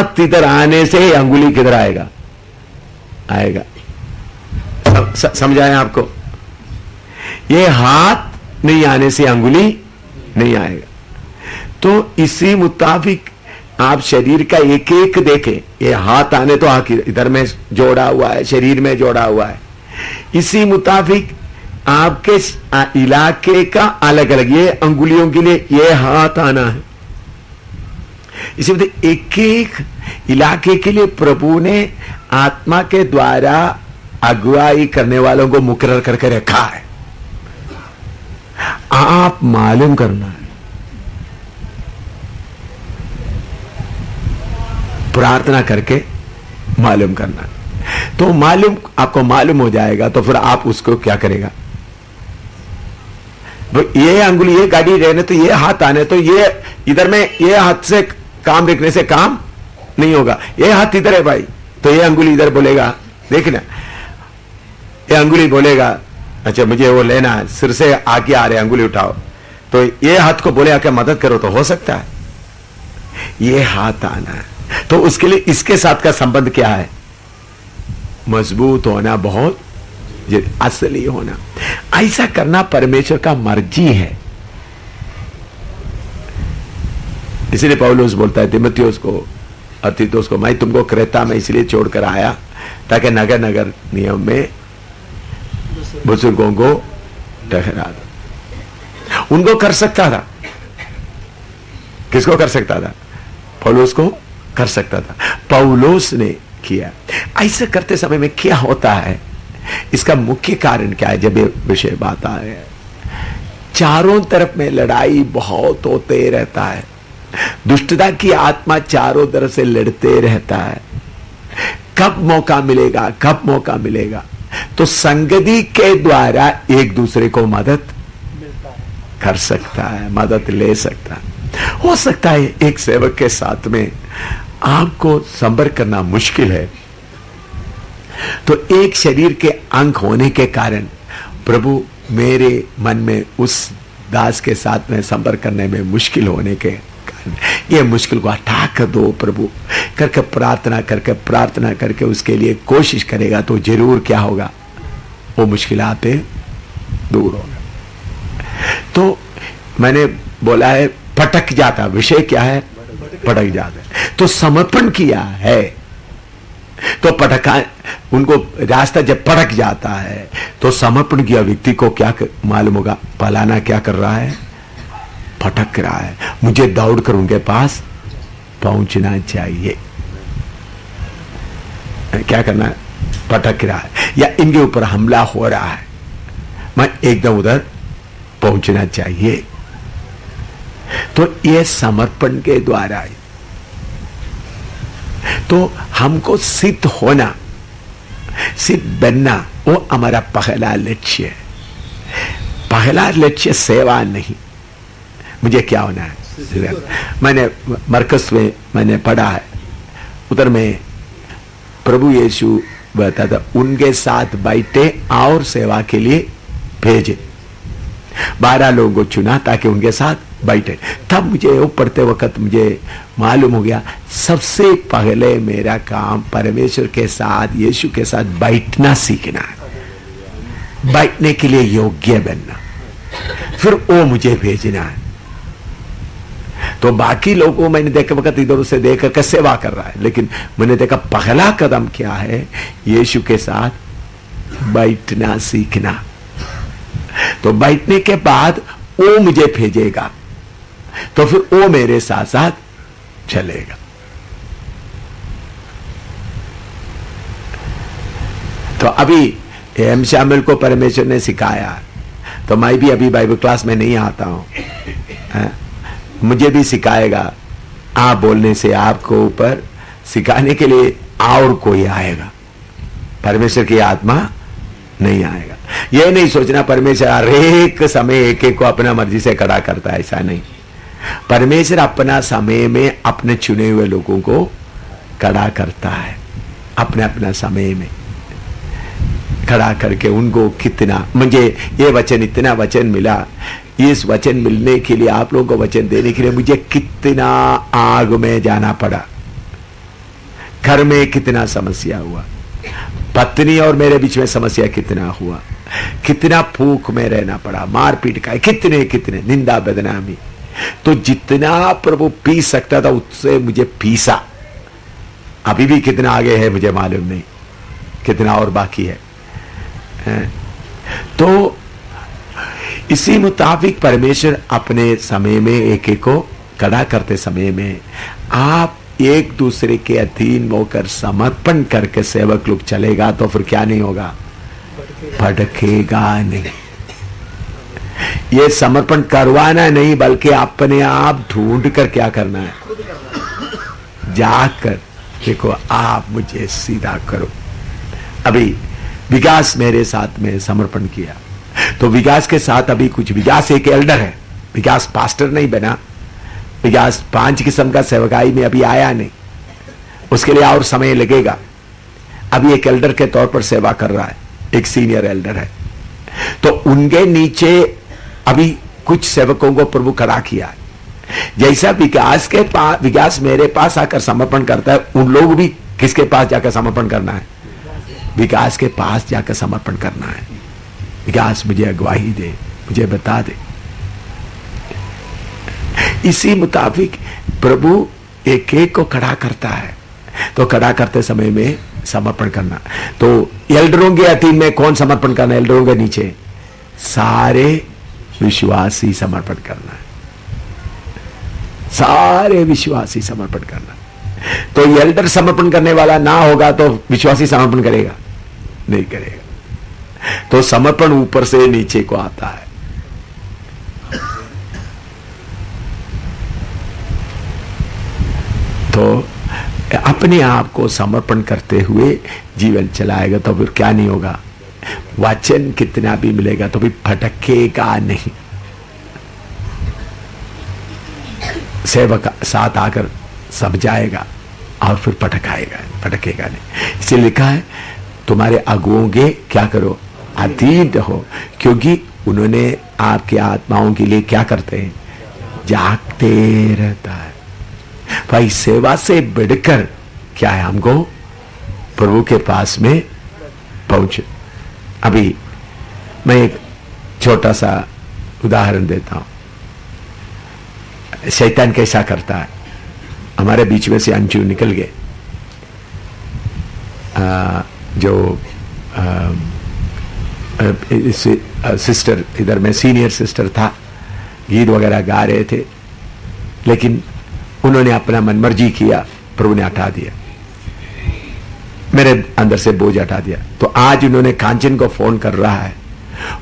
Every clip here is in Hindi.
हाथ इधर आने से अंगुली किधर आएगा? आएगा। समझाएं आपको? ये हाथ नहीं आने से अंगुली नहीं आएगा। तो इसी मुताबिक आप शरीर का एक एक देखें। ये हाथ आने तो आखिर इधर में जोड़ा हुआ है, शरीर में जोड़ा हुआ है। इसी मुताबिक आपके इलाके का अलग अलग, ये अंगुलियों के लिए ये हाथ आना है। इसी मतलब एक एक इलाके के लिए प्रभु ने आत्मा के द्वारा अगुवाई करने वालों को मुकर्रर करके रखा है। आप मालूम करना है, प्रार्थना करके मालूम करना है। तो मालूम आपको मालूम हो जाएगा तो फिर आप उसको क्या करेगा? ये अंगुली, ये गाड़ी रहने तो ये हाथ आने तो ये इधर में, ये हाथ से काम देखने से काम नहीं होगा। ये हाथ इधर है भाई, तो ये अंगुली इधर बोलेगा, देखना, ये अंगुली बोलेगा अच्छा मुझे वो लेना है, सिर से आगे आ रहे अंगुली उठाओ, तो ये हाथ को बोले आके मदद करो, तो हो सकता है ये हाथ आना है। तो उसके लिए इसके साथ का संबंध क्या है? मजबूत होना, बहुत असली होना। ऐसा करना परमेश्वर का मर्जी है। इसलिए पौलुस बोलता है तिमुथियुस को और तीतुस को, मैं तुमको क्रेता में इसलिए छोड़कर आया ताकि नगर नगर नियम में बुजुर्गों को ठहरा दो। उनको कर सकता था, किसको कर सकता था? पौलुस को कर सकता था। पौलुस ने किया। ऐसे करते समय में क्या होता है? इसका मुख्य कारण क्या है? जब ये विषय बात आ है, चारों तरफ में लड़ाई बहुत होते रहता है। दुष्टता की आत्मा चारों तरफ से लड़ते रहता है। कब मौका मिलेगा, कब मौका मिलेगा? तो संगति के द्वारा एक दूसरे को मदद कर सकता है, मदद ले सकता है। हो सकता है एक सेवक के साथ में आपको संपर्क करना मुश्किल है, तो एक शरीर के अंग होने के कारण प्रभु मेरे मन में उस दास के साथ में संपर्क करने में मुश्किल होने के कारण ये मुश्किल को हटा कर दो प्रभु करके प्रार्थना करके उसके लिए कोशिश करेगा तो जरूर क्या होगा? वो मुश्किलातें दूर होगा। तो मैंने बोला है भटक जाता, विषय क्या है? भटक जाता है। तो समर्पण किया है तो भटका, उनको रास्ता जब भटक जाता है तो समर्पण किया व्यक्ति को क्या मालूम होगा? फलाना क्या कर रहा है? भटक रहा है, मुझे दौड़कर उनके पास पहुंचना चाहिए। क्या करना है? भटक रहा है या इनके ऊपर हमला हो रहा है, मैं एकदम उधर पहुंचना चाहिए। तो यह समर्पण के द्वारा है। तो हमको सिद्ध होना, सिद्ध बनना, वो हमारा पहला लक्ष्य है। पहला लक्ष्य सेवा नहीं, मुझे क्या होना है? मैंने मरकस में मैंने पढ़ा है, उधर में प्रभु यीशु बता था उनके साथ बैठे और सेवा के लिए भेजे। 12 लोगों को चुना ताकि उनके साथ बैठे। तब मुझे वो पढ़ते वक्त मुझे मालूम हो गया सबसे पहले मेरा काम परमेश्वर के साथ, यीशु के साथ बैठना सीखना है, बैठने के लिए योग्य बनना, फिर वो मुझे भेजना है। तो बाकी लोगों को मैंने देखा वक्त इधर से देख कर सेवा कर रहा है, लेकिन मैंने देखा पहला कदम क्या है? यीशु के साथ बैठना सीखना। तो बैठने के बाद वो मुझे भेजेगा, तो फिर वो मेरे साथ साथ चलेगा। तो अभी एम शामिल को परमेश्वर ने सिखाया, तो मैं भी अभी बाइबल क्लास में नहीं आता हूं, मुझे भी सिखाएगा। आप बोलने से आपको ऊपर सिखाने के लिए और कोई आएगा, परमेश्वर की आत्मा नहीं आएगा। यह नहीं सोचना परमेश्वर हर एक समय एक एक को अपना मर्जी से खड़ा करता है, ऐसा नहीं। परमेश्वर अपना समय में अपने चुने हुए लोगों को खड़ा करता है, अपने अपना समय में खड़ा करके उनको कितना, मुझे ये वचन, इतना वचन मिला, इस वचन मिलने के लिए, आप लोगों को वचन देने के लिए मुझे कितना आग में जाना पड़ा, घर में कितना समस्या हुआ, पत्नी और मेरे बीच में समस्या कितना हुआ, कितना भूख में रहना पड़ा, मारपीट का, कितने कितने निंदा बदनामी। तो जितना प्रभु पी सकता था उससे मुझे पीसा। अभी भी कितना आगे है मुझे मालूम नहीं, कितना और बाकी है। तो इसी मुताबिक परमेश्वर अपने समय में एक एक को खड़ा करते समय में आप एक दूसरे के अधीन होकर समर्पण करके सेवक लोग चलेगा तो फिर क्या नहीं होगा, भटकेगा नहीं। ये समर्पण करवाना नहीं बल्कि अपने आप ढूंढ कर क्या करना है, जाकर देखो आप मुझे सीधा करो। अभी विकास मेरे साथ में समर्पण किया, तो विकास के साथ अभी कुछ, विकास एक एल्डर है, विकास पास्टर नहीं बना, विकास 5 किस्म का सेवकाई में अभी आया नहीं, उसके लिए और समय लगेगा। अभी एक एल्डर के तौर पर सेवा कर रहा है, एक सीनियर एल्डर है। तो उनके नीचे अभी कुछ सेवकों को प्रभु खड़ा किया है। जैसा विकास मेरे पास आकर समर्पण करता है, उन लोग भी किसके पास जाकर समर्पण करना है, विकास के पास जाकर समर्पण करना है। विकास मुझे अगवाही दे, मुझे बता दे। इसी मुताबिक प्रभु एक एक को खड़ा करता है, तो खड़ा करते समय में समर्पण करना। तो एल्डरों के अधीन में कौन समर्पण करना, एल्डरों के नीचे सारे विश्वासी समर्पण करना है, सारे विश्वासी समर्पण करना। तो एल्डर समर्पण करने वाला ना होगा तो विश्वासी समर्पण करेगा नहीं करेगा। तो समर्पण ऊपर से नीचे को आता है। तो अपने आप को समर्पण करते हुए जीवन चलाएगा तो फिर क्या नहीं होगा, वचन कितना भी मिलेगा तो भी भटकेगा नहीं। सेवक साथ आकर सब जाएगा और फिर भटकेगा नहीं। इसलिए लिखा है तुम्हारे अगुओं के क्या करो, अधीन रहो, क्योंकि उन्होंने आपकी आत्माओं के लिए क्या करते हैं, जागते रहता है। भाई सेवा से बढ़कर क्या है, हमको प्रभु के पास में पहुंचे। अभी मैं एक छोटा सा उदाहरण देता हूं, शैतान कैसा करता है। हमारे बीच में से अंजू निकल गए, जो सिस्टर, इधर में सीनियर सिस्टर था, गीत वगैरह गा रहे थे, लेकिन उन्होंने अपना मनमर्जी किया, प्रभु ने हटा दिया, मेरे अंदर से बोझ हटा दिया। तो आज उन्होंने कांचन को फोन कर रहा है,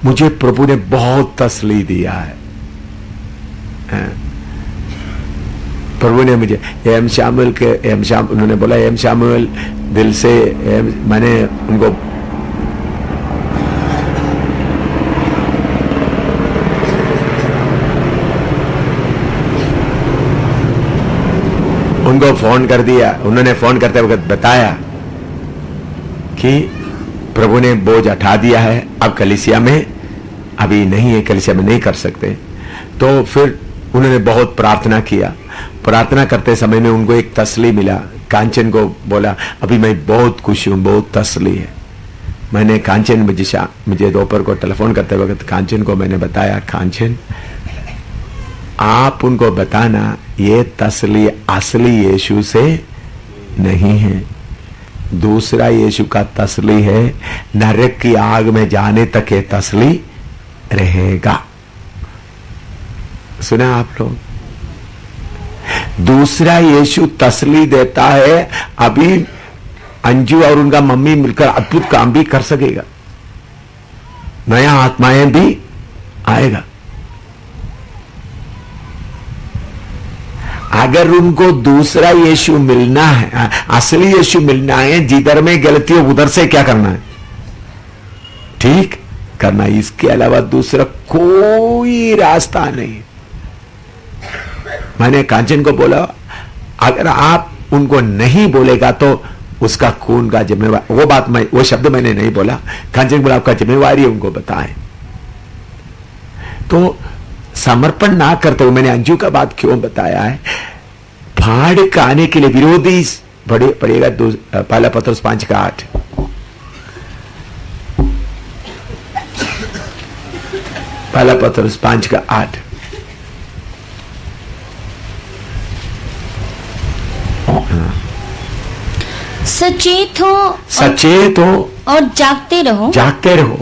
मुझे प्रभु ने बहुत तसल्ली दिया है। प्रभु ने मुझे उन्होंने बोला एम शामुएल दिल से, मैंने उनको फोन कर दिया। उन्होंने फोन करते वक्त बताया कि प्रभु ने बोझ हटा दिया है, अब कलीसिया में अभी नहीं है, कलीसिया में नहीं कर सकते। तो फिर उन्होंने बहुत प्रार्थना किया। प्रार्थना करते समय में उनको एक तसल्ली मिला। कांचन को बोला अभी मैं बहुत खुश हूं, बहुत तसल्ली है। मैंने कांचन मुझे दोपहर को टेलीफोन करते वक्त कांचन को मैंने बताया, कांचन आप उनको बताना ये तसल्ली असली यीशु से नहीं है, दूसरा यीशु का तसल्ली है, नरक की आग में जाने तक ये तसल्ली रहेगा। सुना आप लोग, दूसरा यीशु तसल्ली देता है। अभी अंजू और उनका मम्मी मिलकर अद्भुत काम भी कर सकेगा, नया आत्माएं भी आएगा। अगर उनको दूसरा यीशु मिलना है, असली यीशु मिलना है, जिधर में गलती हो उधर से क्या करना है, ठीक करना, इसके अलावा दूसरा कोई रास्ता नहीं। मैंने कांचन को बोला अगर आप उनको नहीं बोलेगा तो उसका खून का जिम्मेवार, वो शब्द मैंने नहीं बोला, कांचन बोला आपका जिम्मेवारी है उनको बताएं। तो समर्पण ना करते हुए मैंने अंजू का बात क्यों बताया है, फाड़ आने के लिए, विरोधी पढ़िएगा पहला पत्रस 5:8। पहला पत्रस 5:8। सचेत हो और जागते रहो,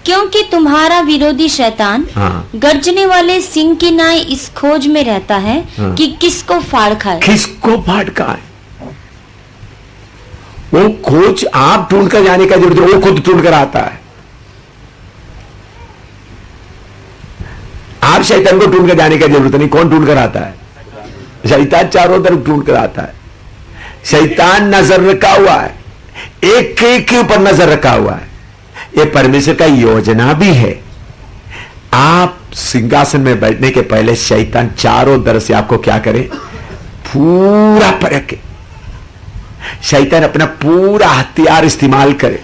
क्योंकि तुम्हारा विरोधी शैतान गर्जने वाले सिंह की नाई इस खोज में रहता है कि किसको फाड़ खाए। किसको फाड़ खाए? वो खोज आप ढूंढ कर जाने का जरूरत है, वो खुद ढूंढ कर आता है। आप शैतान को ढूंढ कर जाने की जरूरत नहीं। कौन ढूंढ कर आता है? शैतान चारों तरफ ढूंढ कर आता है। शैतान नजर रखा हुआ है, एक के ऊपर नजर रखा हुआ है। ये परमेश्वर का योजना भी है। आप सिंहासन में बैठने के पहले शैतान चारों तरफ से आपको क्या करे? पूरा परखे। शैतान अपना पूरा हथियार इस्तेमाल करे,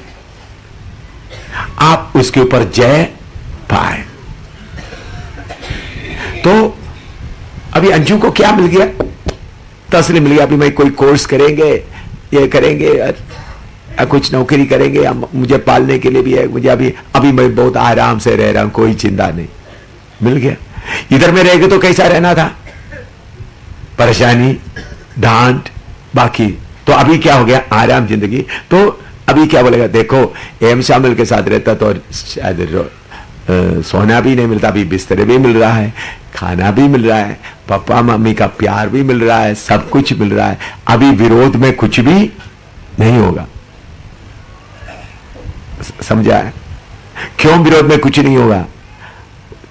आप उसके ऊपर जय पाए। तो अभी अंजू को क्या मिल गया? तसली मिल गया। अभी मैं कोई कोर्स करेंगे, ये करेंगे, कुछ नौकरी करेंगे, मुझे पालने के लिए भी है, मुझे अभी मैं बहुत आराम से रह रहा हूं, कोई चिंता नहीं। मिल गया। इधर में रहेगा तो कैसा रहना था? परेशानी, डांट, बाकी। तो अभी क्या हो गया? आराम जिंदगी। तो अभी क्या बोलेगा? देखो एम शामिल के साथ रहता तो शायद सोना भी नहीं मिलता, अभी बिस्तर भी मिल रहा है, खाना भी मिल रहा है, पापा मम्मी का प्यार भी मिल रहा है, सब कुछ मिल रहा है। अभी विरोध में कुछ भी नहीं होगा। समझा है? क्यों विरोध में कुछ नहीं होगा?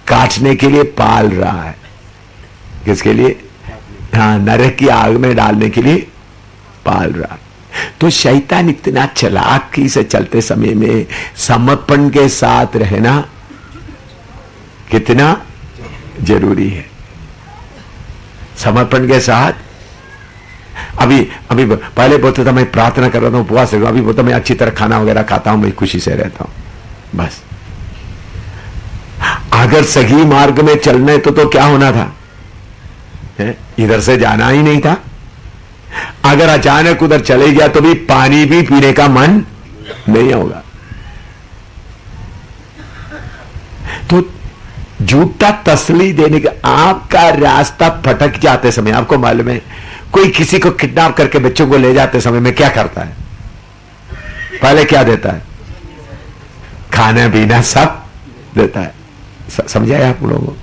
काटने के लिए पाल रहा है। किसके लिए? हाँ, नरक की आग में डालने के लिए पाल रहा। तो शैतान इतना चालाकी से चलते समय में समर्पण के साथ रहना कितना जरूरी है। समर्पण के साथ। अभी पहले बोलता था मैं प्रार्थना कर रहा था, उपवास कर रहा हूं। अभी बोलता मैं अच्छी तरह खाना वगैरह खाता हूं, मैं खुशी से रहता हूं। बस अगर सही मार्ग में चलने तो क्या होना था? इधर से जाना ही नहीं था। अगर अचानक उधर चले गया तो भी पानी भी पीने का मन नहीं होगा। तो झूठा तसली देने का आपका रास्ता भटक जाते समय, आपको मालूम है कोई किसी को किडनैप करके बच्चों को ले जाते समय में क्या करता है? पहले क्या देता है? खाना पीना सब देता है। समझा है आप लोगों?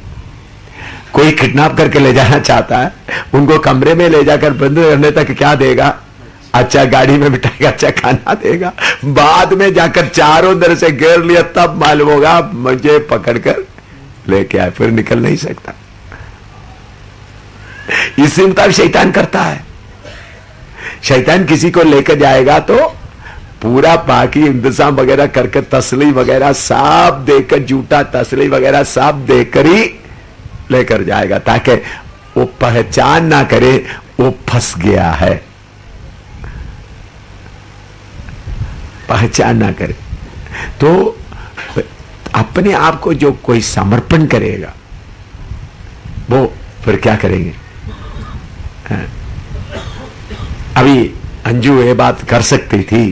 कोई किडनैप करके ले जाना चाहता है, उनको कमरे में ले जाकर बंद करने तक क्या देगा? अच्छा गाड़ी में बिठाएगा, अच्छा खाना देगा। बाद में जाकर चारों तरह से घेर लिया तब मालूम होगा मुझे पकड़कर लेके आए, फिर निकल नहीं सकता। इसी मुताबिक शैतान करता है। शैतान किसी को लेकर जाएगा तो पूरा बाकी इंतजाम वगैरह करके तसली वगैरह सब देकर, झूठा तसली वगैरह सब देकर ही लेकर जाएगा, ताकि वो पहचान ना करे वो फंस गया है। पहचान ना करे तो अपने आप को जो कोई समर्पण करेगा वो फिर क्या करेंगे? अभी अंजू ये बात कर सकती थी,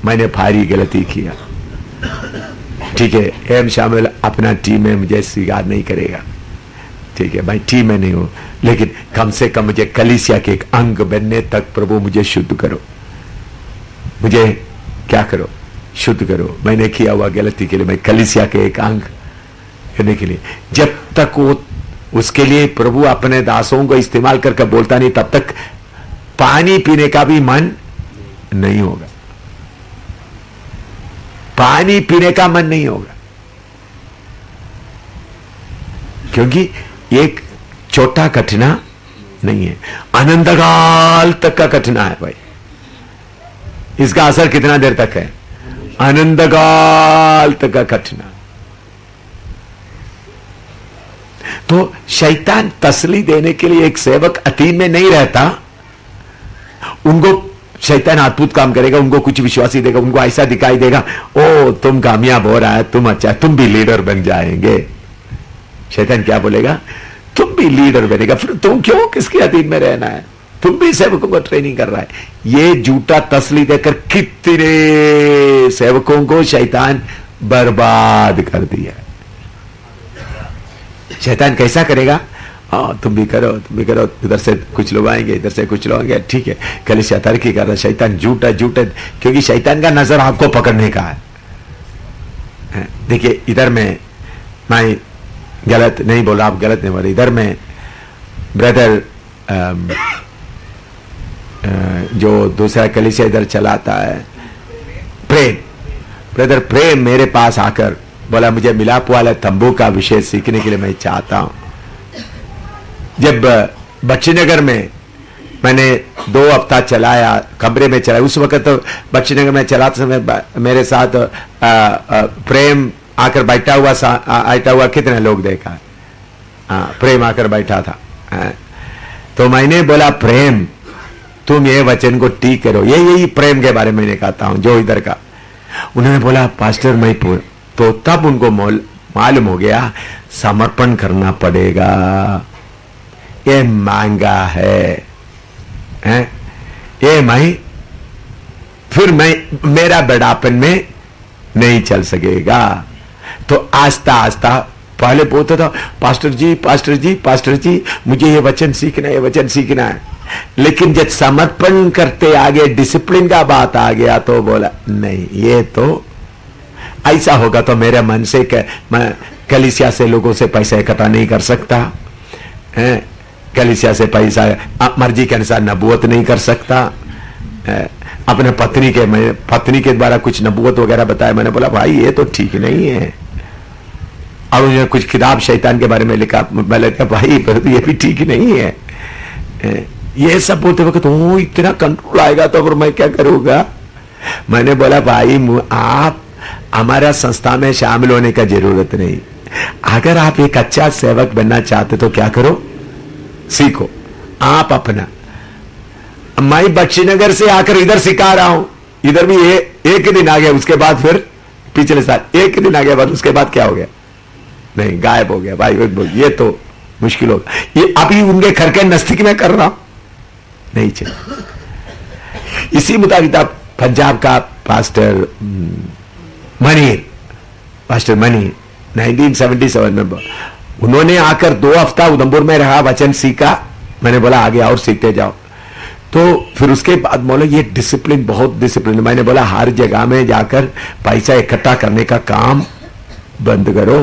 मैंने भारी गलती किया, ठीक है, एम शामिल अपना टीम में मुझे स्वीकार नहीं करेगा, ठीक है भाई, टीम में नहीं हो, लेकिन कम से कम मुझे कलीसिया के एक अंग बनने तक प्रभु मुझे शुद्ध करो, मुझे क्या करो? शुद्ध करो। मैंने किया हुआ गलती के लिए मैं कलीसिया के एक अंग करने के लिए, जब तक वो उसके लिए प्रभु अपने दासों को इस्तेमाल करके बोलता नहीं, तब तक पानी पीने का भी मन नहीं होगा। पानी पीने का मन नहीं होगा, क्योंकि एक छोटा कठिना नहीं है, अनंतकाल तक का कठिना है भाई। इसका असर कितना देर तक है? अनंतकाल तक का कठिना। तो शैतान तसली देने के लिए एक सेवक अधीन में नहीं रहता, उनको शैतान अद्भुत काम करेगा, उनको कुछ विश्वासी देगा, उनको ऐसा दिखाई देगा, ओ तुम कामयाब हो रहा है, तुम अच्छा, तुम भी लीडर बन जाएंगे। शैतान क्या बोलेगा? तुम भी लीडर बनेगा, फिर तुम क्यों किसके अधीन में रहना है? तुम भी सेवकों को ट्रेनिंग कर रहा है। ये झूठा तसली देकर कितने सेवकों को शैतान बर्बाद कर दिया। शैतान कैसा करेगा? तुम भी करो, तुम भी करो, इधर से कुछ लोग आएंगे, इधर से कुछ लोग आएंगे, ठीक है, कलीसिया तरक्की कर रहा है। शैतान झूठा झूठा, क्योंकि शैतान का नजर आपको पकड़ने का है। देखिए, इधर मैं गलत नहीं बोला, आप गलत नहीं बोले, इधर में ब्रदर जो दूसरा कलीसिया इधर चलाता है, प्रेम, ब्रदर प्रेम मेरे पास आकर बोला मुझे मिलाप वाला तंबू का विषय सीखने के लिए मैं चाहता हूं। जब बच्ची नगर में मैंने 2 हफ्ता चलाया, कमरे में चलाया, उस वक्त तो बच्ची नगर में चलाते समय मेरे साथ प्रेम आकर बैठा हुआ कितने लोग देखा? प्रेम आकर बैठा था। तो मैंने बोला प्रेम तुम ये वचन को ठीक करो, यही प्रेम के बारे में मैंने कहता हूं जो इधर का। उन्होंने बोला पास्टर मैं, तो तब उनको मालूम हो गया समर्पण करना पड़ेगा, ये महंगा है, ये फिर मेरा बड़ापन में नहीं चल सकेगा। तो आस्ता आस्ता पहले बोलता था पास्टर जी पास्टर जी पास्टर जी मुझे ये वचन सीखना है, ये वचन सीखना है, लेकिन जब समर्पण करते आगे डिसिप्लिन का बात आ गया तो बोला नहीं, ये तो ऐसा होगा तो मेरे मन से मैं कलीसिया से लोगों से पैसा इकट्ठा नहीं कर सकता, कलीसिया से पैसा मर्जी के अनुसार नबूवत नहीं कर सकता, अपने पत्नी के द्वारा कुछ नबूवत वगैरह बताया। मैंने बोला भाई ये तो ठीक नहीं है। और उन्होंने कुछ किताब शैतान के बारे में लिखा, मैंने कहा भाई ये भी ठीक नहीं है। ये सब बोलते वक्त इतना कंट्रोल आएगा तो फिर मैं क्या करूंगा? मैंने बोला भाई आप हमारा संस्था में शामिल होने का जरूरत नहीं, अगर आप एक अच्छा सेवक बनना चाहते तो क्या करो, सीखो आप अपना। मैं बच्ची नगर से आकर इधर सिखा रहा हूं, इधर भी एक दिन आ गया, उसके बाद फिर पिछले साल एक दिन आ गया, बाद उसके बाद क्या हो गया? नहीं, गायब हो गया भाई। ये तो मुश्किल होगा, ये अभी उनके घर के नजदीक में कर रहा हूं, नहीं चल। इसी मुताबिक पंजाब का पास्टर मनीर 1977 में उन्होंने आकर 2 हफ्ता उधमपुर में रहा, वचन सीखा। मैंने बोला आगे और सीखते जाओ। तो फिर उसके बाद बोला ये डिसिप्लिन, बहुत डिसिप्लिन। मैंने बोला हर जगह में जाकर पैसा इकट्ठा करने का काम बंद करो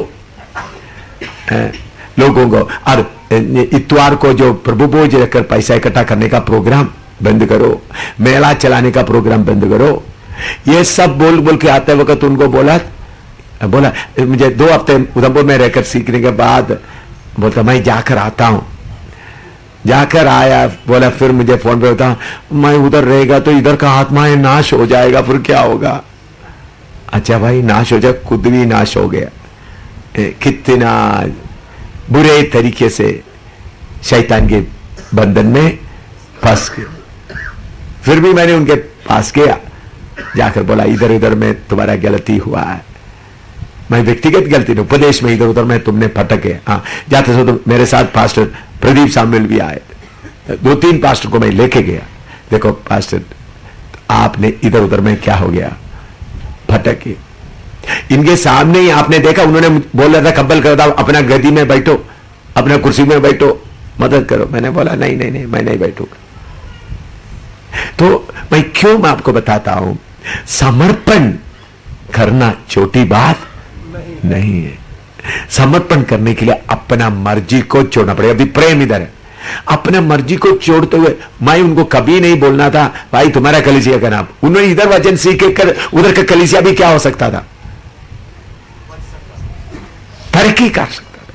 लोगों को, और इतवार को जो प्रभु भोज रखकर पैसा इकट्ठा करने का प्रोग्राम बंद करो, मेला चलाने का प्रोग्राम बंद करो। ये सब बोल बोल के आते वक्त उनको बोला मुझे 2 हफ्ते उधमपुर में रहकर सीखने के बाद बोलता मैं जाकर आता हूं। जाकर आया, बोला फिर मुझे फोन पे होता मैं उधर रहेगा तो इधर का आत्मा नाश हो जाएगा, फिर क्या होगा? अच्छा भाई नाश हो जाए, खुद भी नाश हो गया। कितना बुरे तरीके से शैतान के बंधन में फंस गया। फिर भी मैंने उनके पास गया, जाकर बोला इधर उधर में तुम्हारा गलती हुआ है। मैं व्यक्तिगत गलती नहीं, उपदेश में इधर उधर में तुमने फटके। हाँ, जाते सो तो मेरे साथ पास्टर प्रदीप सामुएल भी आए, 2-3 पास्टर को मैं लेके गया। देखो पास्टर आपने इधर उधर में क्या हो गया, फटके। इनके सामने ही आपने देखा, उन्होंने बोल रहा था कंबल कर दो, अपना गद्दी में बैठो, अपना कुर्सी में बैठो, मदद करो। मैंने बोला नहीं नहीं नहीं मैं नहीं बैठूंगा। तो मैं आपको बताता हूं, समर्पण करना छोटी बात नहीं है। समर्पण करने के लिए अपना मर्जी को छोड़ना पड़ेगा। अभी प्रेम इधर है, अपने मर्जी को छोड़ते हुए मैं उनको कभी नहीं बोलना था भाई तुम्हारा कलीसिया का नाम। उन्होंने इधर वचन सीख कर उधर का कलीसिया भी क्या हो सकता था, तरक्की कर सकता था,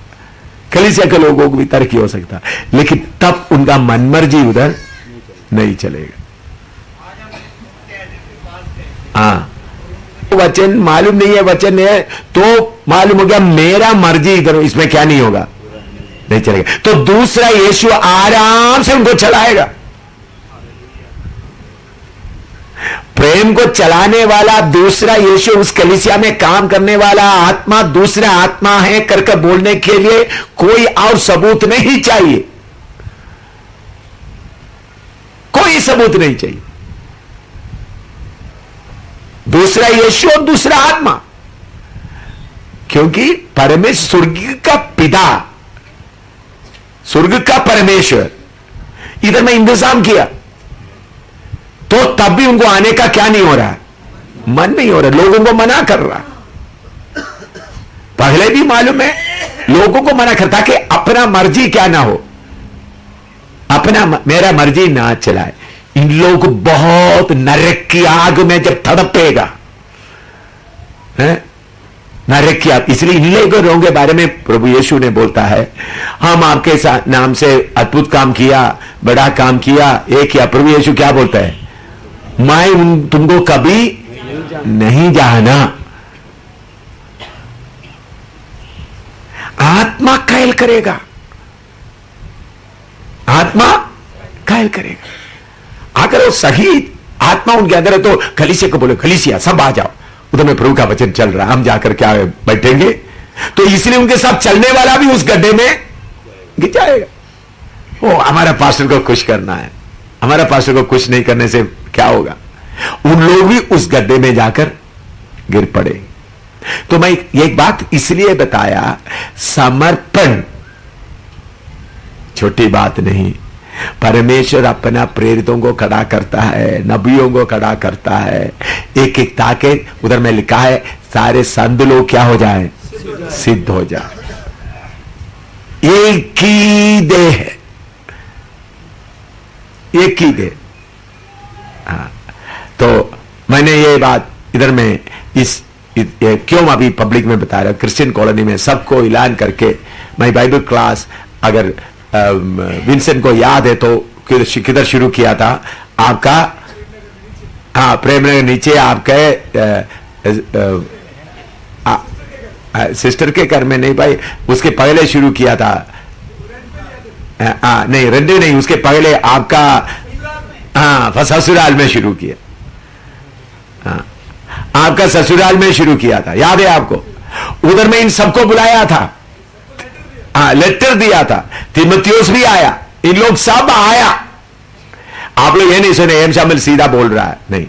कलीसिया के लोगों को भी तरक्की हो सकता, लेकिन तब उनका मनमर्जी उधर नहीं चलेगा। हाँ, वचन मालूम नहीं है, वचन है तो मालूम हो गया मेरा मर्जी इधर, इसमें क्या नहीं होगा, नहीं चलेगा। तो दूसरा यीशु आराम से उनको चलाएगा। प्रेम को चलाने वाला दूसरा यीशु, उस कलीसिया में काम करने वाला आत्मा दूसरा आत्मा है करके बोलने के लिए कोई और सबूत नहीं चाहिए, कोई सबूत नहीं चाहिए। दूसरा यीशु और दूसरा आत्मा, क्योंकि परमेश्वर स्वर्ग का पिता, स्वर्ग का परमेश्वर इधर में इंतजाम किया, तो तब भी उनको आने का क्या नहीं हो रहा, मन नहीं हो रहा, लोगों को मना कर रहा। पहले भी मालूम है, लोगों को मना करता कि अपना मर्जी क्या ना हो, अपना मेरा मर्जी ना चलाए। इन लोग बहुत नरक की आग में जब तड़पेगा, नरक की आग, इसलिए इन लोगों के बारे में प्रभु यीशु ने बोलता है, हम आपके नाम से अद्भुत काम किया, बड़ा काम किया, एक किया। प्रभु यीशु क्या बोलता है, मैं तुमको कभी नहीं जाना। आत्मा कायल करेगा, आत्मा कायल करेगा। अगर वो सही आत्मा उनके अंदर है तो कलीसिया को बोले, कलीसिया सब आ जाओ, उधर में प्रभु का वचन चल रहा है, हम जाकर क्या बैठेंगे। तो इसलिए उनके साथ चलने वाला भी उस गड्ढे में गिर जाएगा। ओ हमारा पास्टर को खुश करना है, हमारा पास्टर को खुश नहीं करने से क्या होगा, उन लोग भी उस गड्ढे में जाकर गिर पड़े। तो मैं एक बात इसलिए बताया, समर्पण छोटी बात नहीं। परमेश्वर अपना प्रेरितों को खड़ा करता है, नबियों को खड़ा करता है, एक एक ताकि उधर में लिखा है सारे संत लोग क्या हो जाए, सिद्ध हो जाए। एक ही देह है, एक ही देह। हाँ, तो मैंने ये बात इधर में क्यों अभी पब्लिक में बता रहा, क्रिश्चियन कॉलोनी में सबको ऐलान करके मैं बाइबल क्लास, अगर विंसेंट को याद है तो किधर शुरू किया था आपका, हाँ प्रेम नगर नीचे आपके सिस्टर के घर में नहीं भाई, उसके पहले शुरू किया था, नहीं रंडे नहीं, उसके पहले आपका हाँ ससुराल में शुरू किया, हाँ आपका ससुराल में शुरू किया था, याद है आपको। उधर में इन सबको बुलाया था, हाँ लेटर दिया था, तीमुथियुस भी आया, इन लोग सब आया। आप लोग ये नहीं सुने एम शामिल सीधा बोल रहा है, नहीं,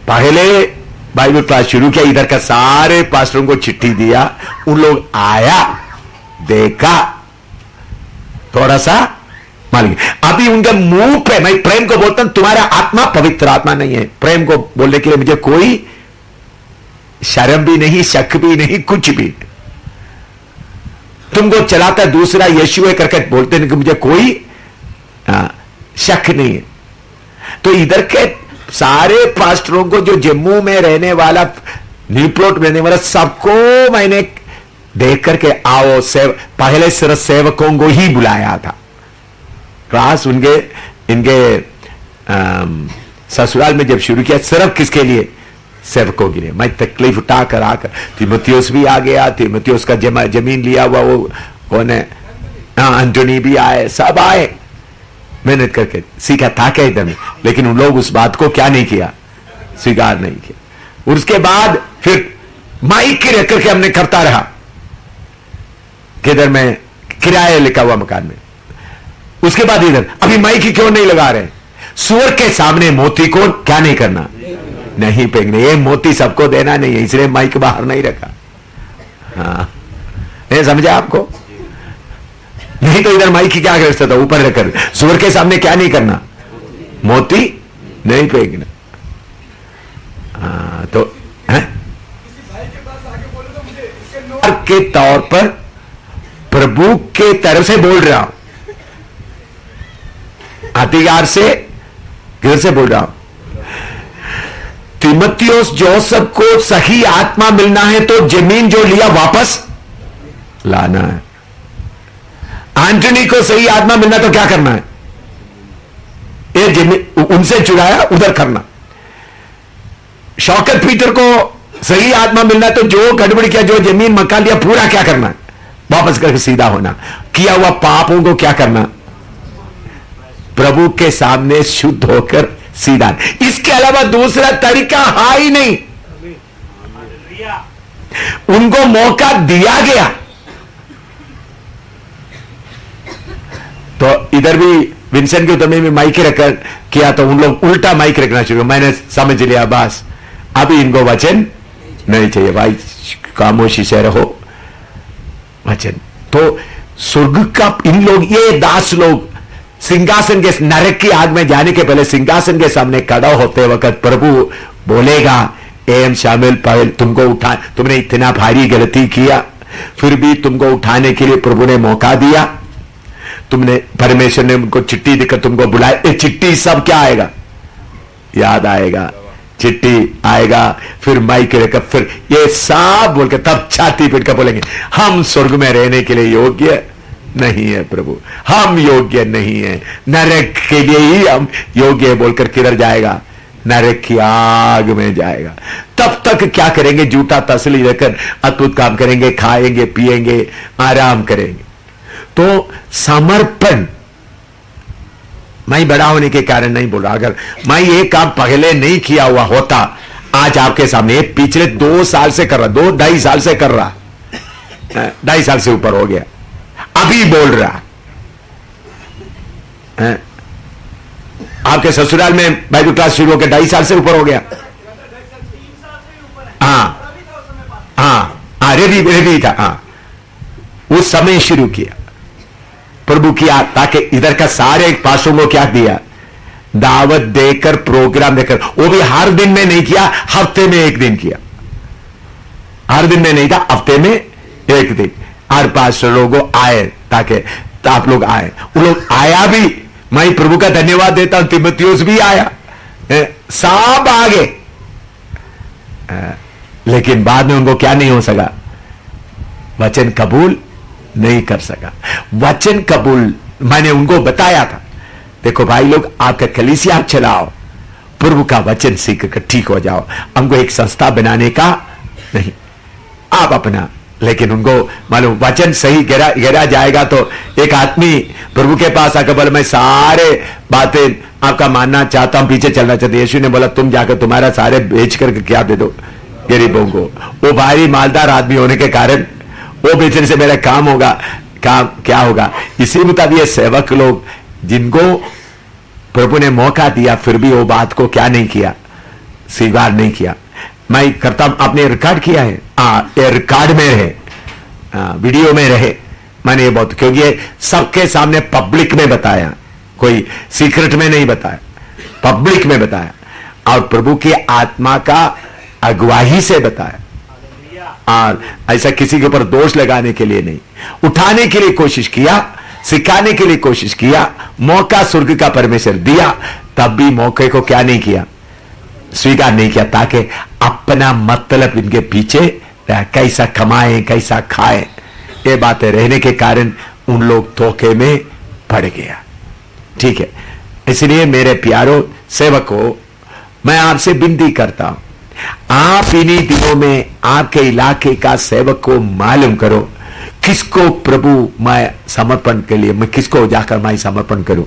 पहले बाइबल क्लास शुरू किया, इधर का सारे पास्टरों को चिट्ठी दिया, उन लोग आया, देखा, थोड़ा सा मान गया। अभी उनके मुंह पे मैं प्रेम को बोलता हूं, तुम्हारा आत्मा पवित्र आत्मा नहीं है। प्रेम को बोलने के लिए मुझे कोई शर्म भी नहीं, शक भी नहीं, कुछ भी। तुमको चलाता दूसरा यीशु है करके बोलते हैं कि मुझे कोई शक नहीं है। तो इधर के सारे पास्टरों को, जो जम्मू में रहने वाला, न्यूप्लॉट में रहने वाला, सबको मैंने देख करके आओ पहले सिर्फ सेवकों को ही बुलाया था। क्लास उनके इनके ससुराल में जब शुरू किया, सिर्फ किसके लिए, सेवकों के लिए। मैं तकलीफ उठा कर आकर, तीमुथियुस भी आ गया, तीमुथियुस का जमीन लिया हुआ वो कौन है, एंटोनी भी आए, सब आए, मेहनत करके सीखा था क्या इधर में। लेकिन उन लोग उस बात को क्या नहीं किया, स्वीकार नहीं किया। उसके बाद फिर माइक रख करके हमने करता रहा, किधर में किराए लिखा हुआ मकान में। उसके बाद इधर अभी माइक क्यों नहीं लगा रहे, सूअर के सामने मोती को क्या नहीं करना, नहीं फेंकने। ये मोती सबको देना नहीं है, इसलिए माइक बाहर नहीं रखा। हाँ नहीं समझा आपको, नहीं तो इधर माइक क्या करता था, ऊपर रखकर। सूअर के सामने क्या नहीं करना, मोती नहीं फेंकना। हाँ तो के तौर पर प्रभु के तरफ से बोल रहा हूं, अधिकार से घर से बोल रहा हूं। तीमुथियुस जोसेफ को सही आत्मा मिलना है तो जमीन जो लिया वापस लाना है। एंटनी को सही आत्मा मिलना तो क्या करना है, ये जमीन उनसे चुराया उधर करना। शौकत पीटर को सही आत्मा मिलना तो जो गड़बड़ किया, जो जमीन मकान लिया, पूरा क्या करना है, वापस करके सीधा होना। किया हुआ पापों को क्या करना, प्रभु के सामने शुद्ध होकर सीधा। इसके अलावा दूसरा तरीका है ही नहीं। उनको मौका दिया गया। तो इधर भी विंसेंट के उतरने में माइक रखकर किया तो उन लोग उल्टा माइक रखना शुरू। मैंने समझ लिया, बस अभी इनको वचन नहीं चाहिए, भाई खामोशी से रहो, वचन। तो स्वर्ग का इन लोग, ये दास लोग सिंहासन के, नरक की आग में जाने के पहले सिंहासन के सामने खड़ा होते वक्त प्रभु बोलेगा, एम शामिल पहल तुमको उठा, तुमने इतना भारी गलती किया, फिर भी तुमको उठाने के लिए प्रभु ने मौका दिया। तुमने, परमेश्वर ने उनको चिट्ठी देकर तुमको बुलाया। ये चिट्ठी सब क्या आएगा, याद आएगा, चिट्ठी आएगा, फिर माइक रखकर फिर ये सब बोलकर तब छाती पीट कर बोलेंगे, हम स्वर्ग में रहने के लिए योग्य नहीं है प्रभु, हम योग्य नहीं है, नरक के लिए ही हम योग्य है बोलकर किधर जाएगा, नरक की आग में जाएगा। तब तक क्या करेंगे, झूठा तसली देकर अद्भुत काम करेंगे, खाएंगे पिएंगे आराम करेंगे। तो समर्पण, मैं बड़ा होने के कारण नहीं बोल रहा, अगर मैं ये काम पहले नहीं किया हुआ होता, आज आपके सामने पिछले 2 साल से कर रहा, 2-2.5 साल से कर रहा, 2.5 साल से ऊपर हो गया, अभी बोल रहा है। आपके ससुराल में बाइबल क्लास शुरू होकर 2.5 साल से ऊपर हो गया। हाँ, रेडी था, हाँ, उस समय शुरू किया प्रभु किया, ताकि इधर का सारे पासों को क्या दिया, दावत देकर, प्रोग्राम देकर, वो भी हर दिन में नहीं किया, हफ्ते में 1 दिन किया। हर दिन में नहीं था, हफ्ते में 1 दिन। हर पास लोगों आए, ताकि आप लोग आए, वो लोग आया भी, मैं प्रभु का धन्यवाद देता हूं, तीमुथियुस भी आया, सब आ गए, लेकिन बाद में उनको क्या नहीं हो सका, वचन कबूल नहीं कर सका। वचन कबूल, मैंने उनको बताया था, देखो भाई लोग, आपका कलीसिया आप चलाओ, प्रभु का वचन सीख कर ठीक हो जाओ, हमको एक संस्था बनाने का नहीं, आप अपना। लेकिन उनको मालूम वचन सही गिरा जाएगा तो एक आदमी प्रभु के पास आकर बोला, मैं सारे बातें आपका मानना चाहता हूं, पीछे चलना चाहता हूं। यीशु ने बोला, तुम जाकर तुम्हारा सारे बेच करके क्या दे दो गरीबों को। वो भारी मालदार आदमी होने के कारण वो बेचने से मेरा काम होगा, काम क्या होगा। इसी मुताबिक ये सेवक लोग जिनको प्रभु ने मौका दिया, फिर भी वो बात को क्या नहीं किया, स्वीकार नहीं किया। मैं करता, आपने रिकॉर्ड किया है, ये रिकॉर्ड में रहे, वीडियो में रहे, मैंने ये बहुत, क्योंकि ये सबके सामने पब्लिक में बताया, कोई सीक्रेट में नहीं बताया, पब्लिक में बताया, और प्रभु की आत्मा का अगुवाही से बताया, और ऐसा किसी के ऊपर दोष लगाने के लिए नहीं, उठाने के लिए कोशिश किया, सिखाने के लिए कोशिश किया। मौका स्वर्ग का परमेश्वर दिया, तब भी मौके को क्या नहीं किया, स्वीकार नहीं किया, ताकि अपना मतलब इनके पीछे कैसा कमाए, कैसा खाए, ये बातें रहने के कारण उन लोग धोखे में पड़ गया। ठीक है, इसलिए मेरे प्यारो सेवकों, मैं आपसे विनती करता हूं, आप इन्हीं दिनों में आपके इलाके का सेवक को मालूम करो, किसको प्रभु मैं समर्पण के लिए, मैं किसको जाकर मैं समर्पण करूं।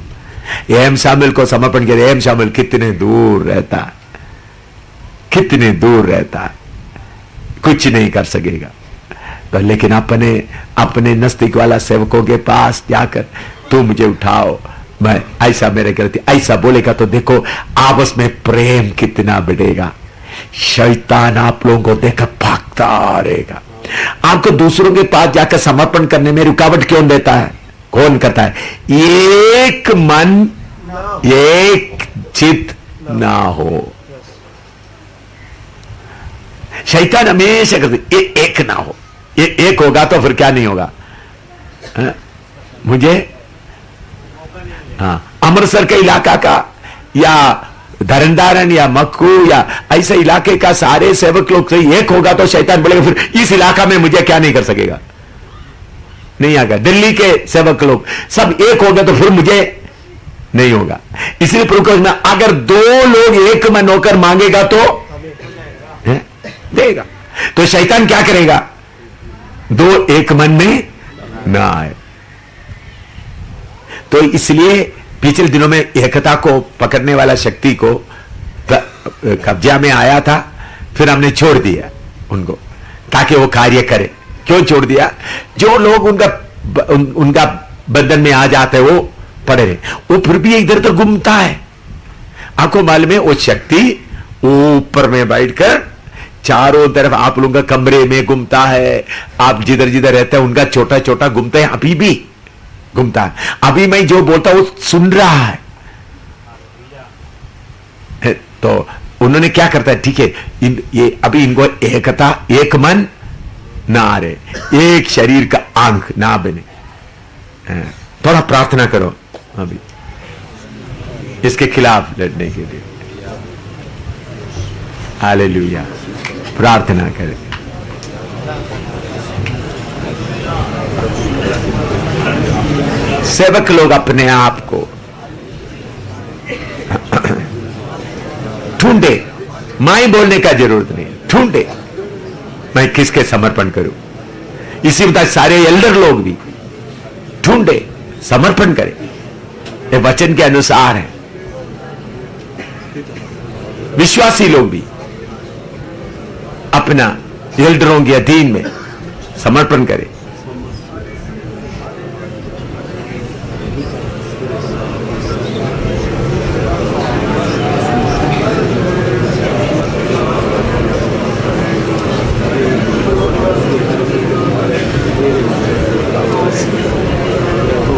एम शामिल को समर्पण करे, एम शामिल कितने दूर रहता है, कितने दूर रहता है, कुछ नहीं कर सकेगा। तो लेकिन अपने नजदीक वाला सेवकों के पास जाकर, तू मुझे उठाओ, मैं ऐसा मेरे गलती, ऐसा बोलेगा तो देखो आपस में प्रेम कितना बढ़ेगा। शैतान आप लोगों को देखकर भागता रहेगा। आपको दूसरों के पास जाकर समर्पण करने में रुकावट क्यों देता है, कौन करता है? एक मन एक चित ना हो, शैतान हमेशा करते एक ना हो, ये एक होगा तो फिर क्या नहीं होगा। मुझे अमृतसर के इलाका का या धरनदारन या मक्कू या ऐसे इलाके का सारे सेवक लोग से एक होगा तो शैतान बोलेगा फिर इस इलाका में मुझे क्या नहीं कर सकेगा, नहीं आएगा। दिल्ली के सेवक लोग सब एक हो गए तो फिर मुझे नहीं होगा। इसलिए प्रभु में अगर 2 लोग एक मन होकर मांगेगा तो देगा। तो शैतान क्या करेगा, 2 एक मन में ना आए। तो इसलिए पिछले दिनों में एकता को पकड़ने वाला शक्ति को कब्जा में आया था, फिर हमने छोड़ दिया उनको ताकि वो कार्य करे। क्यों छोड़ दिया? जो लोग उनका बंधन में आ जाते हैं वो पड़े रहे, वो फिर भी इधर तो घूमता है। आपको मालूम है वो शक्ति ऊपर में बैठकर चारों तरफ आप लोगों का कमरे में घूमता है, आप जिधर जिधर रहते हैं उनका छोटा छोटा घूमते हैं, अभी भी घूमता है। अभी मैं जो बोलता हूं वो सुन रहा है। तो उन्होंने क्या करता है, ठीक है ये अभी इनको एकता, एक मन ना आ रहे, एक शरीर का अंग ना बने। थोड़ा प्रार्थना करो अभी इसके खिलाफ लड़ने के लिए। हालेलुया, प्रार्थना करें। सेवक लोग अपने आप को ढूंढे, मैं बोलने का जरूरत नहीं, ढूंढे मैं किसके समर्पण करूं। इसी बता सारे एल्डर लोग भी ढूंढे, समर्पण करें, ये वचन के अनुसार है। विश्वासी लोग भी अपना एल्डरों के अधीन में समर्पण करें।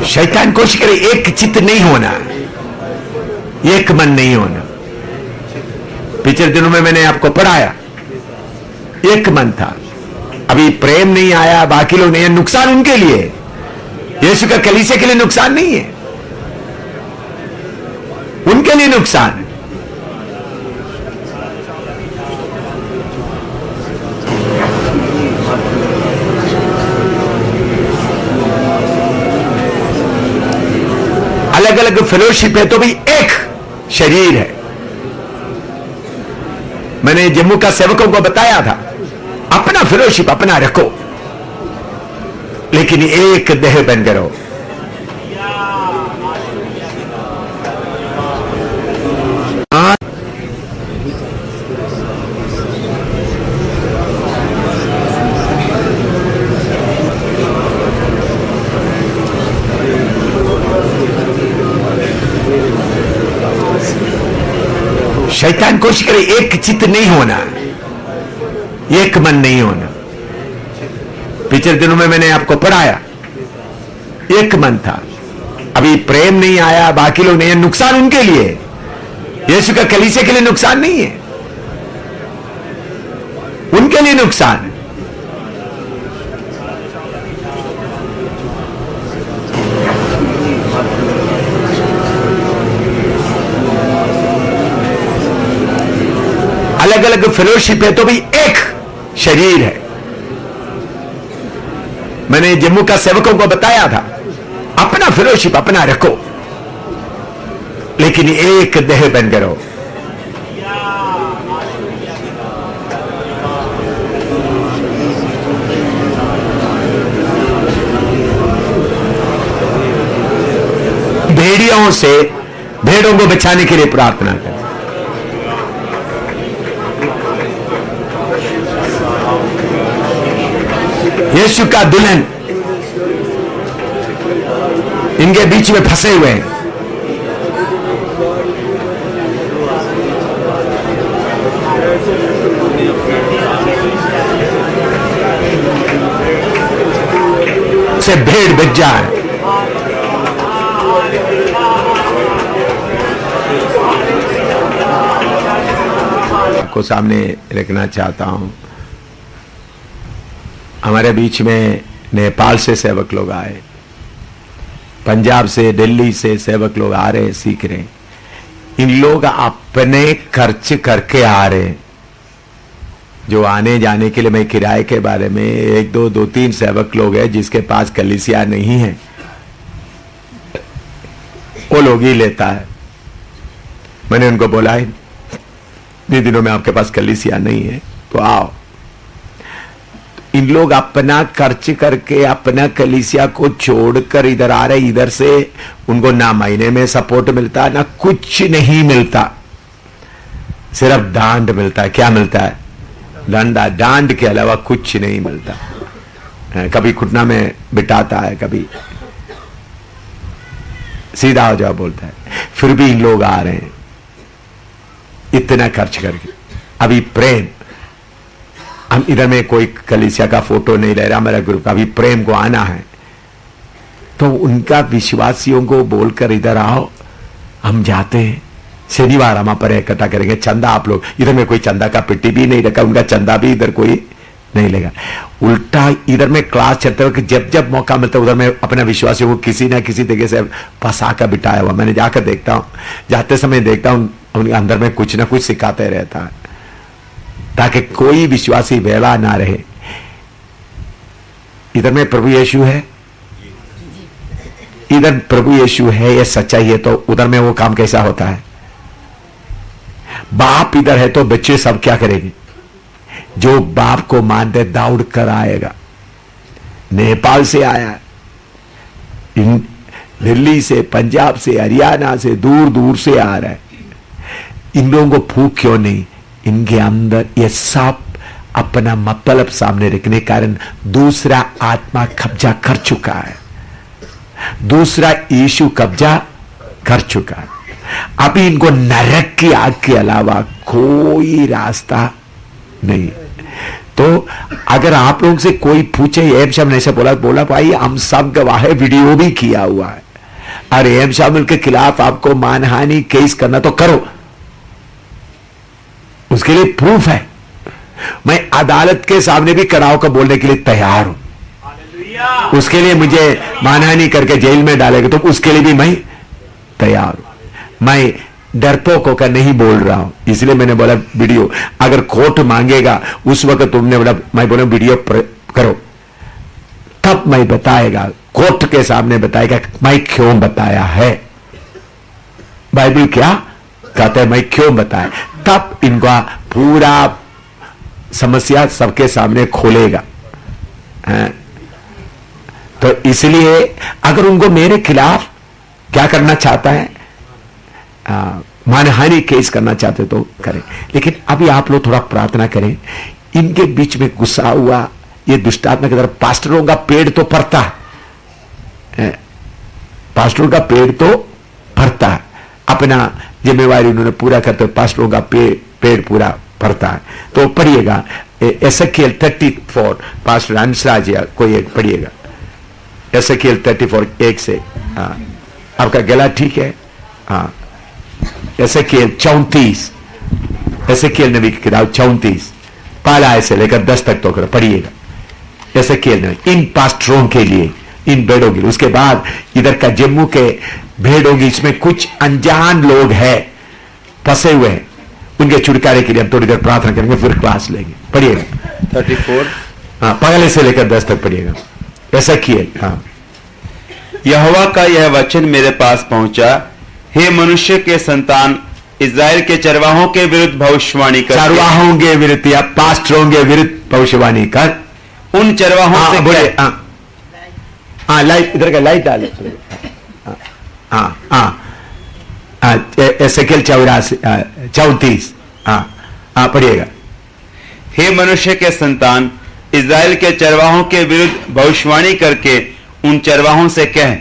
शैतान कोशिश करे एक चित्त नहीं होना, एक मन नहीं होना। पिछले दिनों में मैंने आपको पढ़ाया, एक मन था, अभी प्रेम नहीं आया, बाकी लोग नहीं है, नुकसान उनके लिए। यीशु का कलीसिया के लिए नुकसान नहीं है, उनके लिए नुकसान है। अलग अलग फेलोशिप है तो भी एक शरीर है। मैंने जम्मू का सेवकों को बताया था, अपना फेलोशिप अपना रखो, लेकिन एक देह बनकर रहो। शैतान कोशिश करे एक चित्त नहीं होना, एक मन नहीं होना। पिछले दिनों में मैंने आपको पढ़ाया, एक मन था, अभी प्रेम नहीं आया, बाकी लोग नहीं है, नुकसान उनके लिए। यीशु का कलीसिया के लिए नुकसान नहीं है, उनके लिए नुकसान है। अलग अलग फेलोशिप है तो भी एक शरीर है। मैंने जम्मू का सेवकों को बताया था, अपना फेलोशिप अपना रखो, लेकिन एक देह बनकर रहो। भेड़ियों से भेड़ों को बचाने के लिए प्रार्थना करें। यीशु का दुल्हन इनके बीच में फंसे हुए हैं। से भेड़ बच जाए। आपको सामने रखना चाहता हूं, हमारे बीच में नेपाल से सेवक लोग आए, पंजाब से, दिल्ली से सेवक लोग आ रहे, सीख रहे। इन लोग अपने खर्च करके आ रहे। जो आने जाने के लिए, मैं किराए के बारे में, एक दो तीन सेवक लोग हैं जिसके पास कलीसिया नहीं है, वो लोग ही लेता है। मैंने उनको बोला इन दिनों में आपके पास कलीसिया नहीं है तो आओ। इन लोग अपना खर्च करके अपना कलीसिया को छोड़कर इधर आ रहे, इधर से उनको ना महीने में सपोर्ट मिलता ना कुछ नहीं मिलता, सिर्फ डांड मिलता है। क्या मिलता है? डंडा। डांड के अलावा कुछ नहीं मिलता। कभी घुटना में बिठाता है, कभी सीधा हो जाओ बोलता है। फिर भी इन लोग आ रहे हैं इतना खर्च करके। अभी प्रेम, हम इधर में कोई कलीसिया का फोटो नहीं ले रहा, मेरा ग्रुप का। अभी प्रेम को आना है तो उनका विश्वासियों को बोलकर इधर आओ, हम जाते हैं। शनिवार हम पर इकट्ठा करेंगे चंदा। आप लोग इधर में कोई चंदा का पेटी भी नहीं रखा, उनका चंदा भी इधर कोई नहीं लेगा। उल्टा इधर में क्लास चलते हुए जब जब मौका मिलता है उधर में अपने विश्वासियों को किसी ना किसी तरीके से फंसा कर बिठाया हुआ। मैंने जाकर देखता हूं, जाते समय देखता हूं उनके अंदर में कुछ ना कुछ सिखाते रहता है ताकि कोई विश्वासी वेला ना रहे। इधर में प्रभु यीशु है, इधर प्रभु यीशु है, ये सच्चाई है। तो उधर में वो काम कैसा होता है? बाप इधर है तो बच्चे सब क्या करेंगे? जो बाप को मानते दौड़ कर आएगा। नेपाल से आया, दिल्ली से, पंजाब से, हरियाणा से, दूर दूर से आ रहा है। इन लोगों को भूख क्यों नहीं? इनके अंदर ये सब अपना मतलब सामने रखने के कारण दूसरा आत्मा कब्जा कर चुका है, दूसरा यीशु कब्जा कर चुका है। अभी इनको नरक की आग के अलावा कोई रास्ता नहीं। तो अगर आप लोगों से कोई पूछे एम शामिल ऐसे बोला भाई हम सब गवाह है, वीडियो भी किया हुआ है, और एम शामिल के खिलाफ आपको मानहानि केस करना तो करो, उसके लिए प्रूफ है। मैं अदालत के सामने भी खड़ा होकर बोलने के लिए तैयार हूं। उसके लिए मुझे मानहानि करके जेल में डालेगा तो उसके लिए भी मैं तैयार हूं। मैं डरपोक होकर नहीं बोल रहा हूं, इसलिए मैंने बोला वीडियो अगर कोर्ट मांगेगा उस वक्त तुमने बोला, मैं बोला वीडियो करो, तब मैं बताएगा, कोर्ट के सामने बताएगा मैं क्यों बताया है। बाइबल क्या कहता है, मैं क्यों बताया, तब इनका पूरा समस्या सबके सामने खोलेगा। तो इसलिए अगर उनको मेरे खिलाफ क्या करना चाहता है, मानहानि केस करना चाहते तो करें। लेकिन अभी आप लोग थोड़ा प्रार्थना करें। इनके बीच में गुस्सा हुआ ये दुष्टात्मा की तरफ। पास्टरों का पेड़ तो भरता है, पास्टरों का पेड़ तो भरता है, अपना जिम्मेवारी उन्होंने पूरा करते हुए पास्टरों का पेड़ पूरा भरता है। तो पढ़िएगा एसेकिएल 34, पास्टर अंशराज या कोई एक पढ़िएगा एसेकिएल 34 1 से। आपका गला ठीक है? हाँ, एसेकिएल 34, एसेकिएल नबी की किताब 34 पहला ऐसे लेकर 10 तक तो पढ़िएगा। एसेकिएल नबी इन पास्टरों के लिए, इन भेड़ों के लिए। उसके बाद इधर का जम्मू के भेड़ों की, इसमें कुछ अनजान लोग हैं फंसे हुए हैं, उनके छुटकारे के लिए हम थोड़ी देर प्रार्थना करेंगे, फिर क्लास लेंगे। पढ़िएगा 34, हाँ, पहले से लेकर 10 तक पढ़िएगा। एसेकिएल। हाँ, यहोवा का यह वचन मेरे पास पहुंचा, हे मनुष्य के संतान, इस्राएल के चरवाहों के विरुद्ध भविष्यवाणी कर। चरवाहों के विरुद्ध या पास्टरों के विरुद्ध भविष्यवाणी कर। उन चरवाहों से बोले। हाँ, लाइट इधर का लाइट डाले। हाँ हाँ, एसेकिएल 34। हाँ, पढ़िएगा। हे मनुष्य के संतान, इस्राएल के चरवाहों के विरुद्ध भविष्यवाणी करके उन चरवाहों से कह,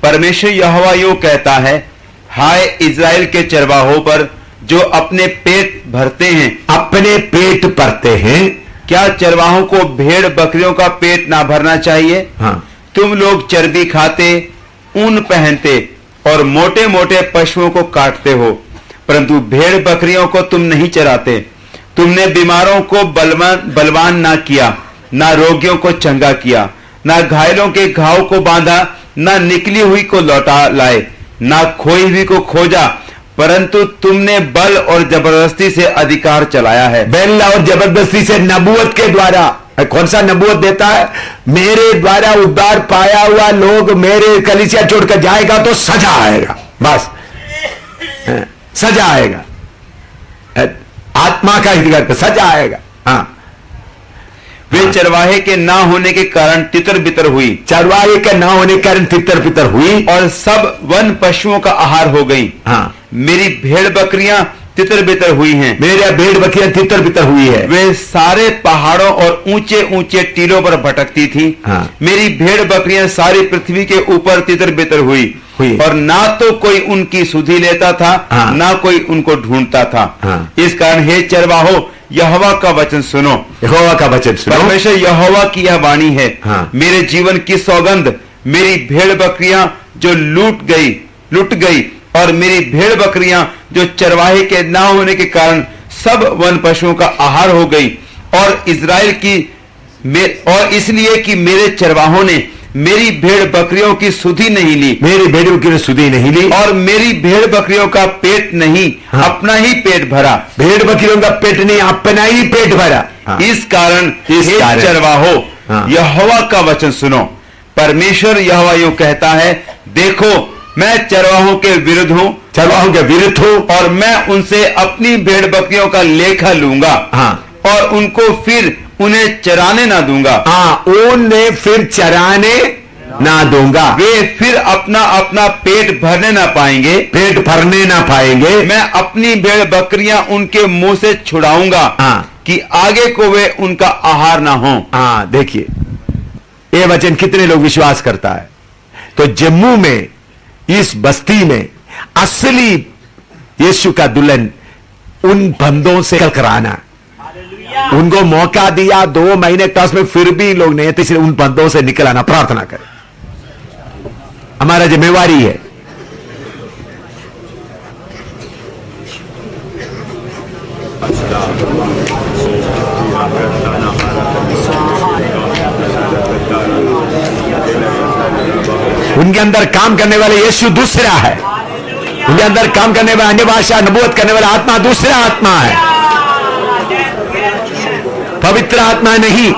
परमेश्वर यहोवा यूं कहता है, हाय इस्राएल के चरवाहों पर जो अपने पेट भरते हैं। अपने पेट भरते हैं। क्या चरवाहों को भेड़ बकरियों का पेट ना भरना चाहिए? हाँ। तुम लोग चर्बी खाते, ऊन पहनते और मोटे मोटे पशुओं को काटते हो, परंतु भेड़ बकरियों को तुम नहीं चराते। तुमने बीमारों को बलवान ना किया, ना रोगियों को चंगा किया, ना घायलों के घाव को बांधा, ना निकली हुई को लौटा लाए, ना खोई हुई को खोजा, परंतु तुमने बल और जबरदस्ती से अधिकार चलाया है। बल और जबरदस्ती से नबूवत के द्वारा। कौन सा नबूवत देता है? मेरे द्वारा उद्धार पाया हुआ लोग मेरे कलीसिया छोड़कर जाएगा तो सजा आएगा, बस सजा आएगा। आत्मा का अधिकार, सजा आएगा। हाँ, वे चरवाहे के ना होने के कारण तितर बितर हुई, चरवाहे के ना होने के कारण तितर बितर हुई, और सब वन पशुओं का आहार हो गई। हाँ, मेरी भेड़ बकरियां तितर बितर हुई हैं, मेरे भेड़ बकरियां तितर बितर हुई है। वे सारे पहाड़ों और ऊंचे ऊंचे टीलों पर भटकती थी। हाँ। मेरी भेड़ बकरियां सारी पृथ्वी के ऊपर तितर बितर हुई, और ना तो कोई उनकी सुधि लेता था, हाँ। ना कोई उनको ढूंढता था। हाँ। इस कारण हे चरवाहो, यहोवा का वचन सुनो, यहोवा का वचन सुनो। परमेश्वर यहोवा की यह वाणी है। हाँ। मेरे जीवन की सौगंध, मेरी भेड़ बकरियां जो लूट गई, और मेरी भेड़ बकरियां जो चरवाहे के ना होने के कारण सब वन पशुओं का आहार हो गई, और इजराइल की और इसलिए कि मेरे चरवाहों ने मेरी भेड़ बकरियों की सुधि नहीं ली, मेरी भेड़ों की सुधि नहीं ली, और मेरी भेड़ बकरियों का पेट नहीं, हाँ। अपना ही पेट भरा। भेड़ बकरियों का पेट नहीं, अपना ही पेट भरा। हाँ। इस कारण हे चरवाहो, हाँ। यहोवा का वचन सुनो। परमेश्वर यहोवा यूं कहता है, देखो मैं चरवाहों के विरुद्ध हूं, चरवाहों के विरुद्ध हूं, और मैं उनसे अपनी भेड़ बकरियों का लेखा लूंगा, हाँ। और उनको फिर उन्हें चराने ना दूंगा। हाँ, उन्हें फिर चराने ना दूंगा। वे फिर अपना अपना पेट भरने ना पाएंगे, पेट भरने ना पाएंगे। मैं अपनी भेड़ बकरियां उनके मुंह से छुड़ाऊंगा, हाँ। कि आगे को वे उनका आहार ना हो। हाँ, देखिए ये वचन कितने लोग विश्वास करता है। तो जम्मू में इस बस्ती में असली यीशु का दुल्हन उन बंदों से कराना, उनको मौका दिया 2 महीने क्लास में, फिर भी लोग नहीं, इसलिए उन बंदों से निकल आना, प्रार्थना करें, हमारा जिम्मेवारी है। उनके अंदर काम करने वाले यीशु दूसरा है, उनके अंदर काम करने वाला अन्य भाषा नबूवत करने वाला आत्मा दूसरा आत्मा है, पवित्र आत्मा नहीं।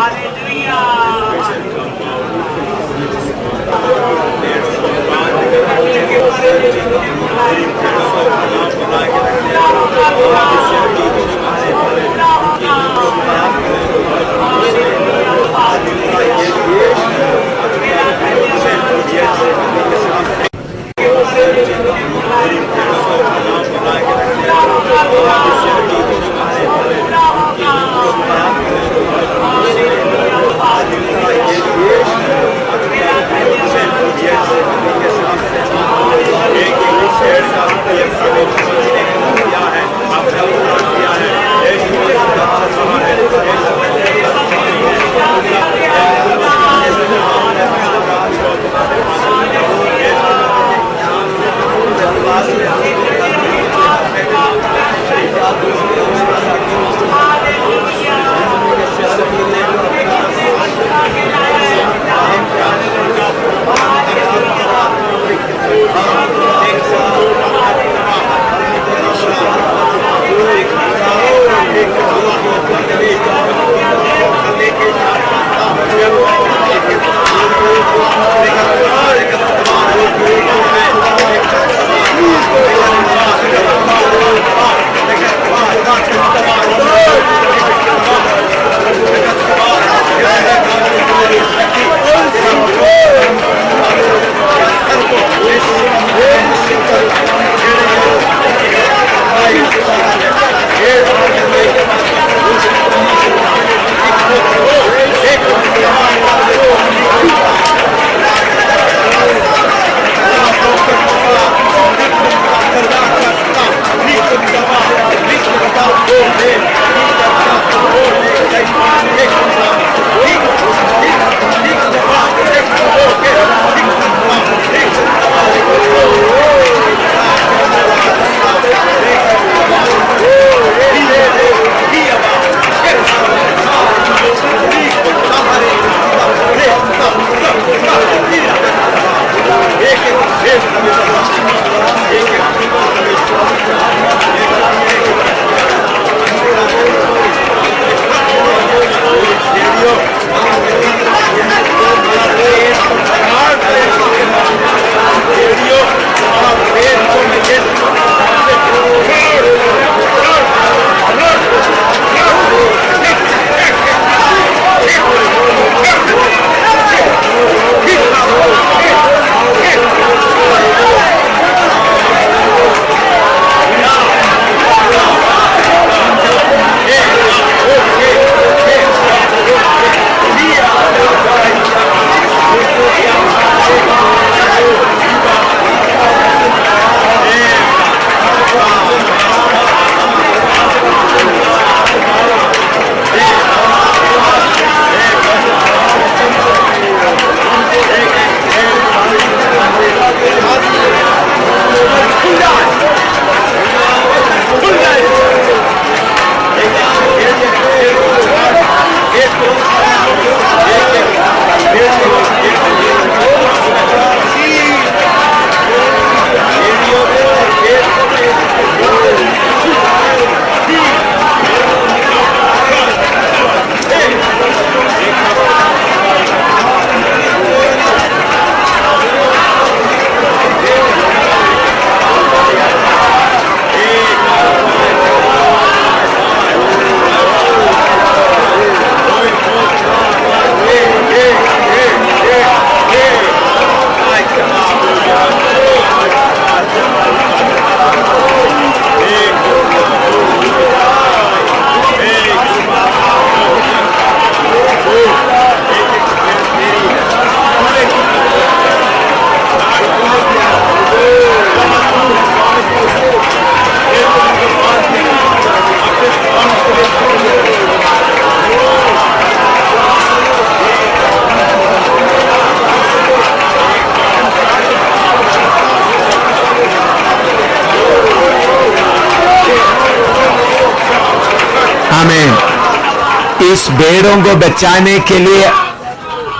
इस भेड़ों को बचाने के लिए,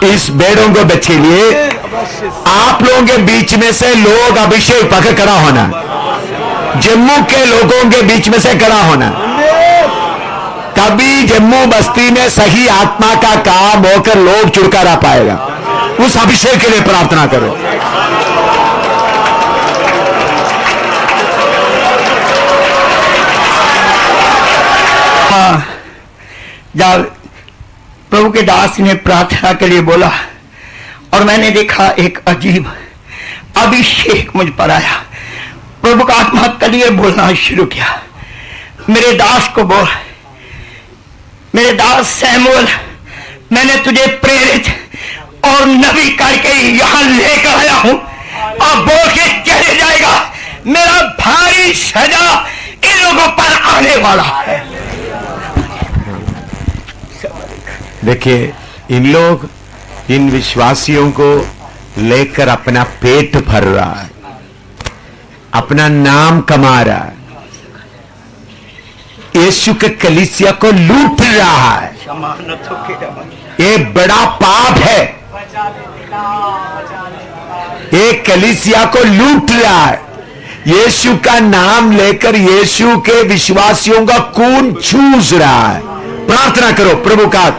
इस भेड़ों को बचे लिए आप लोगों के बीच में से लोग अभिषेक पकड़ खड़ा होना, जम्मू के लोगों के बीच में से खड़ा होना। तभी जम्मू बस्ती में सही आत्मा का काम होकर लोग छुटकारा पाएगा। उस अभिषेक के लिए प्रार्थना करो। जब प्रभु के दास ने प्रार्थना के लिए बोला और मैंने देखा एक अजीब अभिषेक मुझ पर आया, प्रभु का आत्मा तलिए बोलना शुरू किया, मेरे दास को बोल, मेरे दास सैमुअल, मैंने तुझे प्रेरित और नबी करके यहां लेकर आया हूं, अब बोल के चले जाएगा, मेरा भारी सजा इन लोगों पर आने वाला है। देखिए, इन लोग इन विश्वासियों को लेकर अपना पेट भर रहा है, अपना नाम कमा रहा है, यीशु के कलीसिया को लूट रहा है। ये बड़ा पाप है, ये कलीसिया को लूट रहा है। यीशु का नाम लेकर यीशु के विश्वासियों का खून चूस रहा है। प्रार्थना करो प्रभु का,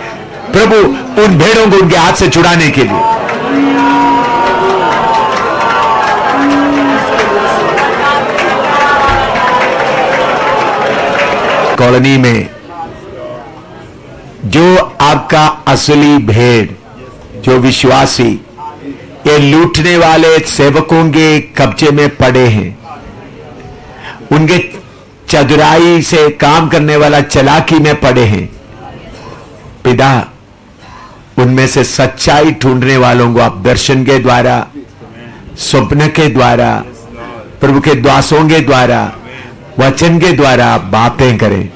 प्रभु उन भेड़ों को उनके हाथ से छुड़ाने के लिए। कॉलोनी में जो आपका असली भेड़, जो विश्वासी ये लूटने वाले सेवकों के कब्जे में पड़े हैं, उनके चतुराई से काम करने वाला चालाकी में पड़े हैं, पिता उनमें से सच्चाई ढूंढने वालों को आप दर्शन के द्वारा, स्वप्न के द्वारा, प्रभु के द्वासों के द्वारा, वचन के द्वारा आप बातें करें।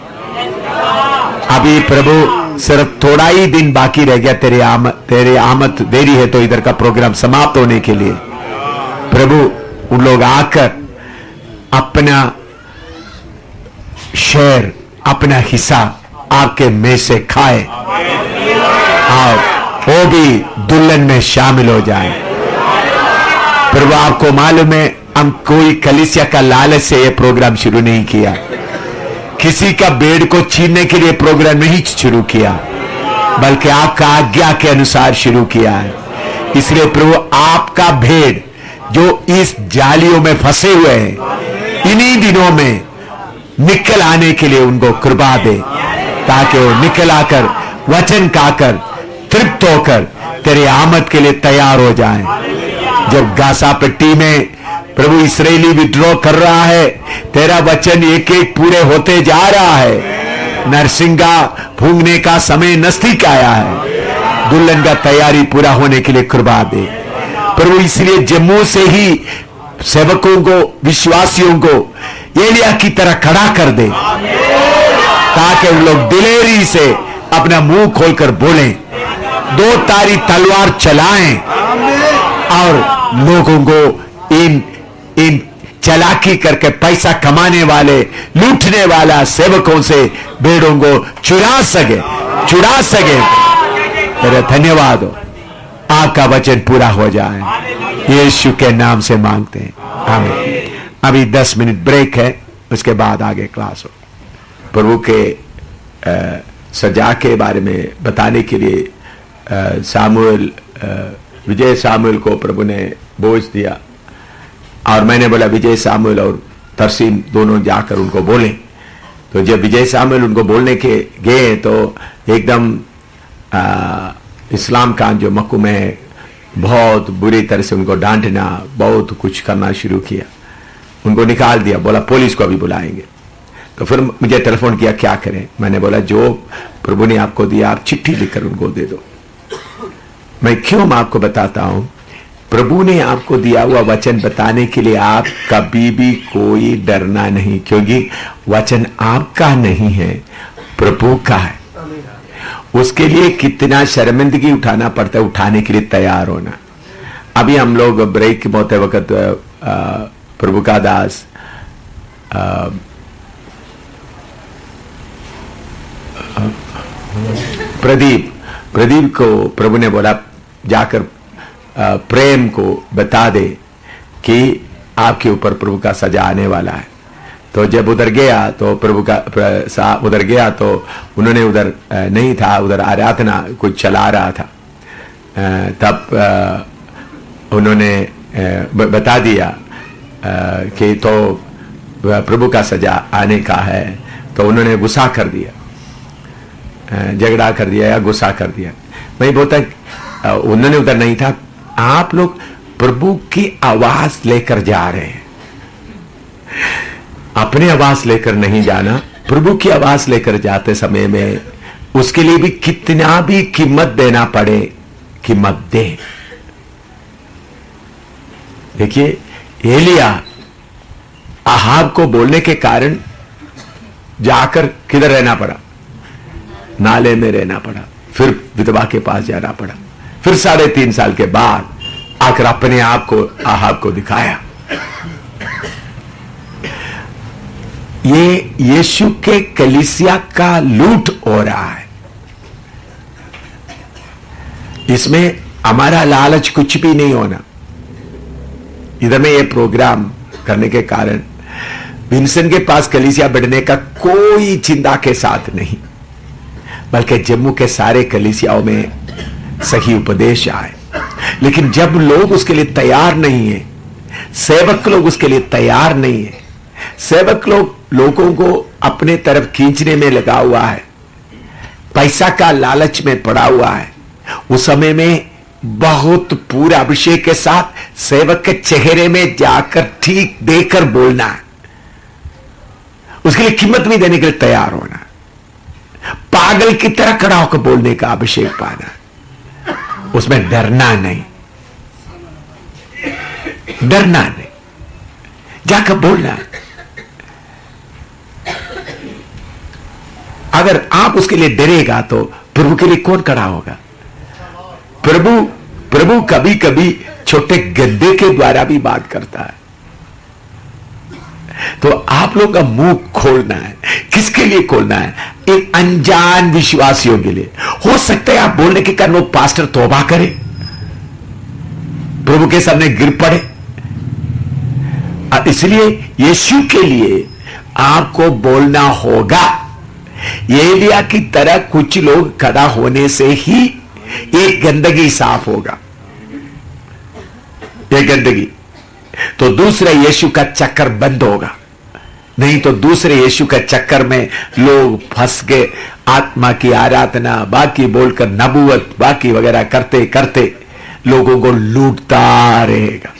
अभी प्रभु सिर्फ थोड़ा ही दिन बाकी रह गया, तेरे आमद देरी है तो इधर का प्रोग्राम समाप्त होने के लिए। प्रभु उन लोग आकर अपना शेयर, अपना हिस्सा आपके में से खाए और वो भी दुल्हन में शामिल हो जाए। प्रभु आपको मालूम है, हम कोई कलीसिया का लालच से ये प्रोग्राम शुरू नहीं किया, किसी का भेड़ को छीनने के लिए प्रोग्राम नहीं शुरू किया, बल्कि आपका आज्ञा के अनुसार शुरू किया है। इसलिए प्रभु आपका भेड़ जो इस जालियों में फंसे हुए हैं, इन्हीं दिनों में निकल आने के लिए उनको कृपा दे, ताकि वो निकल आकर वचन खाकर तृप्त होकर तेरे आमद के लिए तैयार हो जाएं। जब गासा पट्टी में प्रभु इस्राएली विद्रोह कर रहा है, तेरा वचन एक एक पूरे होते जा रहा है। नरसिंगा भूंगने का समय नजदीक आया है, दुल्हन का तैयारी पूरा होने के लिए कृपा दे प्रभु। इसलिए जम्मू से ही सेवकों को, विश्वासियों को एलिया की तरह खड़ा कर दे, ताकि उन लोग दिलेरी से अपना मुंह खोलकर बोलें, दो तारी तलवार चलाएं और लोगों को इन चालाकी करके पैसा कमाने वाले, लूटने वाला सेवकों से भेड़ों को चुरा सके। तेरे धन्यवाद हो, आपका वचन पूरा हो जाए, यीशु के नाम से मांगते हैं, आमीन। अभी 10 मिनट ब्रेक है, उसके बाद आगे क्लास हो। प्रभु के सजा के बारे में बताने के लिए विजय सामुएल को प्रभु ने बोझ दिया, और मैंने बोला विजय सामुएल और तरसीम दोनों जाकर उनको बोले। तो जब विजय सामुएल उनको बोलने के गए तो एकदम इस्लाम का जो मक्कू में बहुत बुरी तरह से उनको डांटना, बहुत कुछ करना शुरू किया, उनको निकाल दिया, बोला पुलिस को अभी बुलाएंगे। तो फिर मुझे टेलीफोन किया, क्या करें? मैंने बोला जो प्रभु ने आपको दिया आप चिट्ठी लिखकर उनको दे दो। मैं क्यों आपको बताता हूं, प्रभु ने आपको दिया हुआ वचन बताने के लिए आप कभी भी कोई डरना नहीं, क्योंकि वचन आपका नहीं है, प्रभु का है। उसके लिए कितना शर्मिंदगी उठाना पड़ता है, उठाने के लिए तैयार होना। अभी हम लोग ब्रेक होते वक्त प्रभु का दास प्रदीप को प्रभु ने बोला जाकर प्रेम को बता दे कि आपके ऊपर प्रभु का सजा आने वाला है। तो जब उधर गया तो प्रभु का उधर गया तो उन्होंने उधर नहीं था, उधर आराधना कुछ चला रहा था। तब उन्होंने बता दिया कि तो प्रभु का सजा आने का है। तो उन्होंने गुस्सा कर दिया, झगड़ा कर दिया या गुस्सा कर दिया। मैं बोलता उन्होंने उधर नहीं था। आप लोग प्रभु की आवाज लेकर जा रहे हैं, अपनी आवाज लेकर नहीं जाना, प्रभु की आवाज लेकर जाते समय में उसके लिए भी कितना भी कीमत देना पड़े, कीमत दे। देखिए एलिया आहाब को बोलने के कारण जाकर किधर रहना पड़ा, नाले में रहना पड़ा, फिर विधवा के पास जाना पड़ा, फिर 3.5 साल के बाद आकर अपने आप को आहाब को दिखाया। ये यीशु के कलीसिया का लूट हो रहा है। इसमें हमारा लालच कुछ भी नहीं होना। इधर में ये प्रोग्राम करने के कारण विंसन के पास कलीसिया बढ़ने का कोई चिंता के साथ नहीं, बल्कि जम्मू के सारे कलीसियाओं में सही उपदेश आए। लेकिन जब लोग उसके लिए तैयार नहीं है, सेवक लोग उसके लिए तैयार नहीं है, सेवक लोगों को अपने तरफ खींचने में लगा हुआ है, पैसा का लालच में पड़ा हुआ है, उस समय में बहुत पूरे अभिषेक के साथ सेवक के चेहरे में जाकर ठीक देकर बोलना है, उसके लिए कीमत भी देने के लिए तैयार होना, पागल की तरह खड़ा होकर बोलने का अभिषेक पाना, उसमें डरना नहीं, डरना नहीं, जाकर बोलना है। अगर आप उसके लिए डरेगा तो प्रभु के लिए कौन खड़ा होगा? प्रभु कभी कभी छोटे गद्दे के द्वारा भी बात करता है। तो आप लोग का मुंह खोलना है। किसके लिए खोलना है? एक अनजान विश्वासियों के लिए। हो सकता है आप बोलने के कारण वो पास्टर तौबा करे, प्रभु के सामने गिर पड़े। इसलिए यीशु के लिए आपको बोलना होगा। एलिया की तरह कुछ लोग खड़ा होने से ही एक गंदगी साफ होगा, एक गंदगी, तो दूसरे यीशु का चक्कर बंद होगा। नहीं तो दूसरे यीशु का चक्कर में लोग फंस गए, आत्मा की आराधना बाकी बोलकर नबूवत बाकी वगैरह करते करते लोगों को लूटता रहेगा।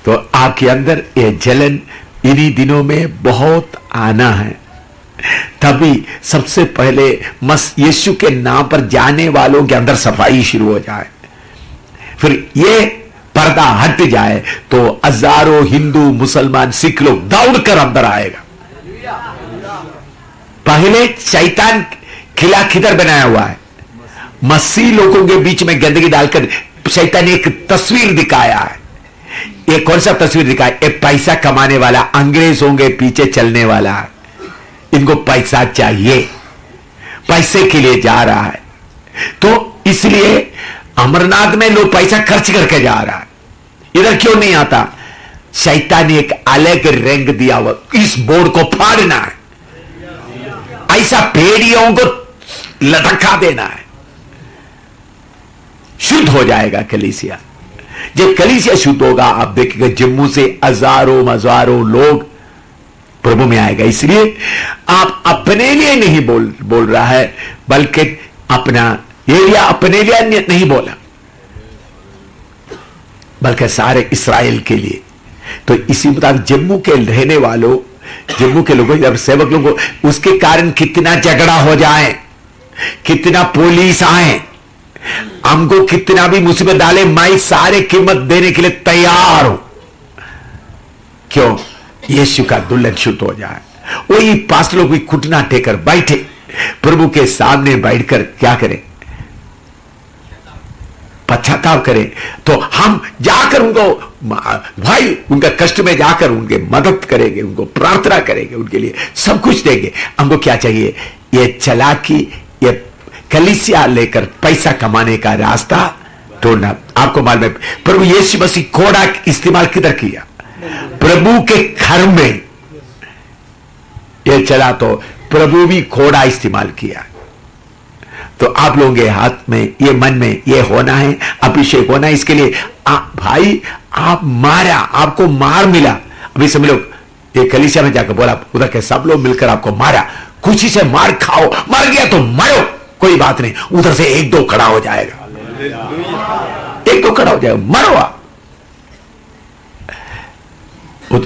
तो आपके अंदर ये जलन इन्हीं दिनों में बहुत आना है। तभी सबसे पहले यीशु के नाम पर जाने वालों के अंदर सफाई शुरू हो जाए, फिर ये पर्दा हट जाए तो हजारों हिंदू मुसलमान सिख लोग दौड़कर अंदर आएगा। पहले शैतान खिला खिदर बनाया हुआ है, मसीह लोगों के बीच में गंदगी डालकर शैतान ने एक तस्वीर दिखाया है। ये कौन सा तस्वीर दिखाया? एक पैसा कमाने वाला, अंग्रेजों के पीछे चलने वाला है। इनको पैसा चाहिए, पैसे के लिए जा रहा है। तो इसलिए अमरनाथ में लोग पैसा खर्च करके जा रहा है, इधर क्यों नहीं आता? शैतान ने एक अलग रंग दिया हुआ, इस बोर्ड को फाड़ना है, ऐसा भेड़ियों को लटका देना है, शुद्ध हो जाएगा कलीसिया। जब कलीसिया शुद्ध होगा आप देखिएगा जम्मू से हजारों लोग प्रभु में आएगा। इसलिए आप अपने लिए नहीं बोल रहा है, बल्कि अपना एलिया अपने लिए नहीं बोला, बल्कि सारे इस्राएल के लिए। तो इसी मुताबिक जम्मू के रहने वालों, जम्मू के लोगों, जब सेवक लोगों, उसके कारण कितना झगड़ा हो जाए, कितना पुलिस आए, हमको कितना भी मुसीबत डाले, मैं सारे कीमत देने के लिए तैयार हूं। क्यों? यीशु का दुल्हन शुद्ध हो जाए। वही पास्टर लोग भी घुटना टेकर बैठे, प्रभु के सामने बैठकर क्या करें? पश्चाताप करें। तो हम जाकर उनको भाई उनका कष्ट में जाकर उनके मदद करेंगे, उनको प्रार्थना करेंगे, उनके लिए सब कुछ देंगे। हमको क्या चाहिए? ये चालाकी, ये कलीसिया लेकर पैसा कमाने का रास्ता ढूंढना। आपको मालूम है प्रभु यीशु मसीह घोड़ा इस्तेमाल किधर किया? प्रभु के घर में ये चला तो प्रभु भी घोड़ा इस्तेमाल किया। तो आप लोगों के हाथ में, ये मन में ये होना है, अभिषेक होना है। इसके लिए भाई आप मारा, आपको मार मिला। अभी सब लोग ये कलीसिया में जाकर बोला, उधर के सब लोग मिलकर आपको मारा, खुशी से मार खाओ, मर गया तो मरो, कोई बात नहीं। उधर से एक दो खड़ा हो जाएगा, एक दो खड़ा हो जाएगा, मरो आप।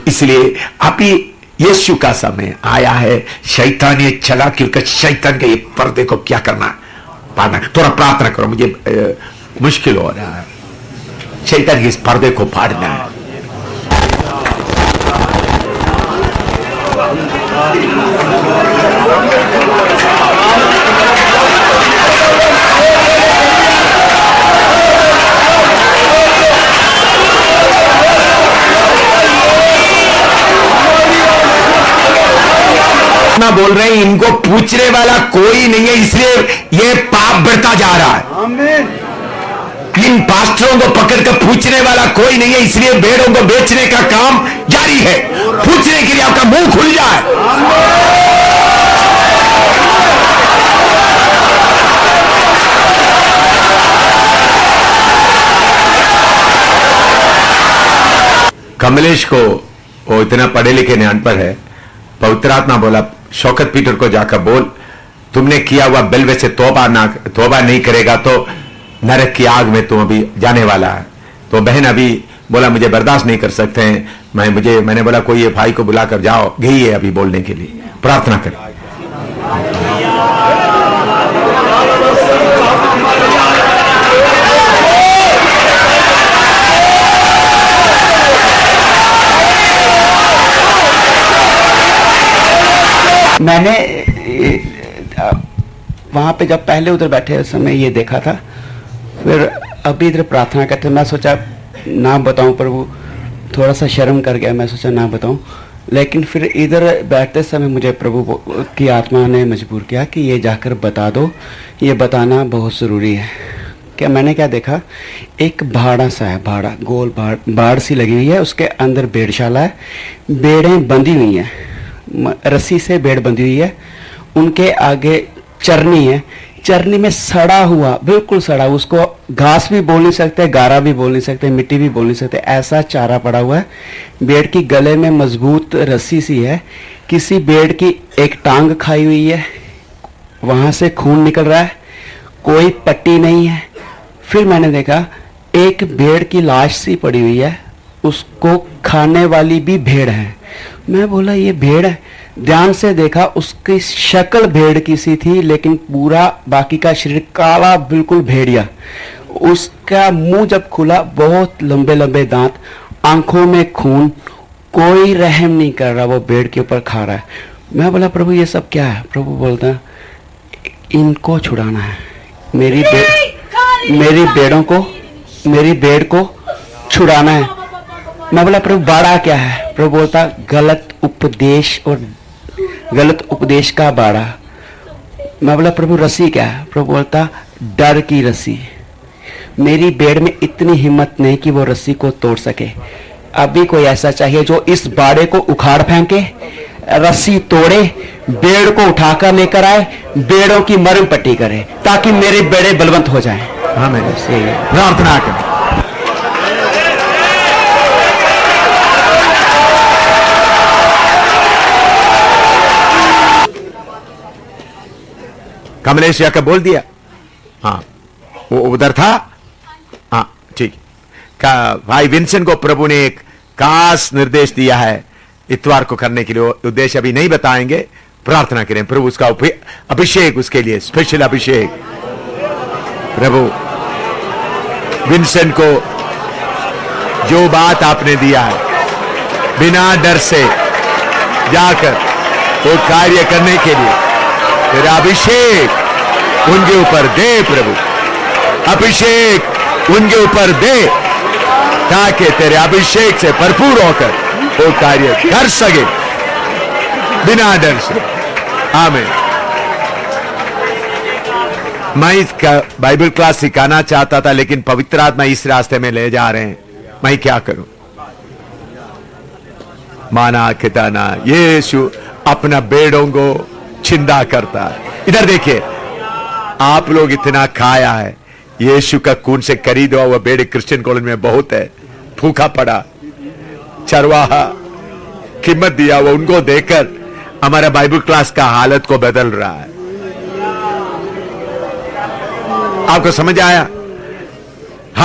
इसलिए आप यीशु का समय आया है। शैतान ये चला क्योंकि शैतान के ये पर्दे को क्या करना है, पाना। थोड़ा प्रार्थना करो, मुझे मुश्किल हो रहा है। शैतान के इस पर्दे को फाड़ना है। ना बोल रहे हैं, इनको पूछने वाला कोई नहीं है, इसलिए ये पाप बढ़ता जा रहा है। इन पास्टरों को पकड़कर पूछने वाला कोई नहीं है, इसलिए भेड़ों को बेचने का काम जारी है। पूछने के लिए आपका मुंह खुल जाए। कमलेश को, वो इतना पढ़े लिखे ने अनपढ़ है, पवित्र आत्मा बोला शौकत पीटर को जाकर बोल, तुमने किया हुआ बलवे से तौबा नहीं करेगा तो नरक की आग में तुम अभी जाने वाला है। तो बहन अभी बोला मुझे बर्दाश्त नहीं कर सकते हैं, मैंने बोला कोई ये भाई को बुलाकर जाओ, गई है अभी बोलने के लिए, प्रार्थना करें। मैंने वहां पे जब पहले उधर बैठे उस समय ये देखा था, फिर अभी इधर प्रार्थना करते मैं सोचा ना बताऊं, प्रभु थोड़ा सा शर्म कर गया, मैं सोचा ना बताऊं। लेकिन फिर इधर बैठते समय मुझे प्रभु की आत्मा ने मजबूर किया कि ये जाकर बता दो, ये बताना बहुत ज़रूरी है। क्या मैंने क्या देखा, एक भाड़ा सा है, भाड़ा गोल बाड़ सी लगी हुई है, उसके अंदर भेड़शाला है, भेड़ें बंधी हुई हैं, रस्सी से भेड़ बंधी हुई है, उनके आगे चरनी है, चरनी में सड़ा हुआ, बिल्कुल सड़ा, उसको घास भी बोल नहीं सकते, गारा भी बोल नहीं सकते, मिट्टी भी बोल नहीं सकते, ऐसा चारा पड़ा हुआ है। भेड़ की गले में मजबूत रस्सी सी है, किसी भेड़ की एक टांग खाई हुई है, वहां से खून निकल रहा है, कोई पट्टी नहीं है। फिर मैंने देखा एक भेड़ की लाश सी पड़ी हुई है, उसको खाने वाली भी भेड़ है। मैं बोला ये भेड़ है, ध्यान से देखा उसकी शक्ल भेड़ की सी थी, लेकिन पूरा बाकी का शरीर काला, बिल्कुल भेड़िया। उसका मुंह जब खुला, बहुत लंबे लंबे दांत, आंखों में खून, कोई रहम नहीं कर रहा, वो भेड़ के ऊपर खा रहा है। मैं बोला प्रभु ये सब क्या है? प्रभु बोलता इनको छुड़ाना है, मेरी भेड़ को छुड़ाना है। मैं बोला प्रभु बाड़ा क्या है? प्रभु बोलता गलत उपदेश और गलत उपदेश का बाड़ा। मैं बोला प्रभु रस्सी क्या है? प्रभु बोलता डर की रस्सी। मेरी भेड़ में इतनी हिम्मत नहीं कि वो रस्सी को तोड़ सके। अभी कोई ऐसा चाहिए जो इस बाड़े को उखाड़ फेंके, रस्सी तोड़े, भेड़ को उठाकर लेकर आए, भेड़ों की मरम पट्टी करे, ताकि मेरे बेड़े बलवंत हो जाएं। हाँ मैं प्रार्थना करें। कमलेश जाकर बोल दिया, हाँ वो उधर था, हाँ ठीक। भाई विंसेंट को प्रभु ने एक खास निर्देश दिया है इतवार को करने के लिए, उद्देश्य अभी नहीं बताएंगे, प्रार्थना करें प्रभु उसका अभिषेक, उसके लिए स्पेशल अभिषेक। प्रभु विंसेंट को जो बात आपने दिया है, बिना डर से जाकर वो कार्य करने के लिए तेरा अभिषेक उनके ऊपर दे प्रभु, अभिषेक उनके ऊपर दे, ताकि तेरे अभिषेक से भरपूर होकर वो कार्य कर सके बिना डर से। आमीन। मैं इसका बाइबल क्लास सिखाना चाहता था, लेकिन पवित्र आत्मा इस रास्ते में ले जा रहे हैं, मैं क्या करूं? माना खिताना, यीशु अपना बेड़ों को छिंदा करता है। इधर देखिए, आप लोग इतना खाया है, यीशु का खून से खरीदा हुआ बेड़े क्रिश्चियन कॉलोनी में बहुत है, भूखा पड़ा चरवाहा कीमत दिया हुआ, उनको देकर हमारा बाइबल क्लास का हालत को बदल रहा है। आपको समझ आया?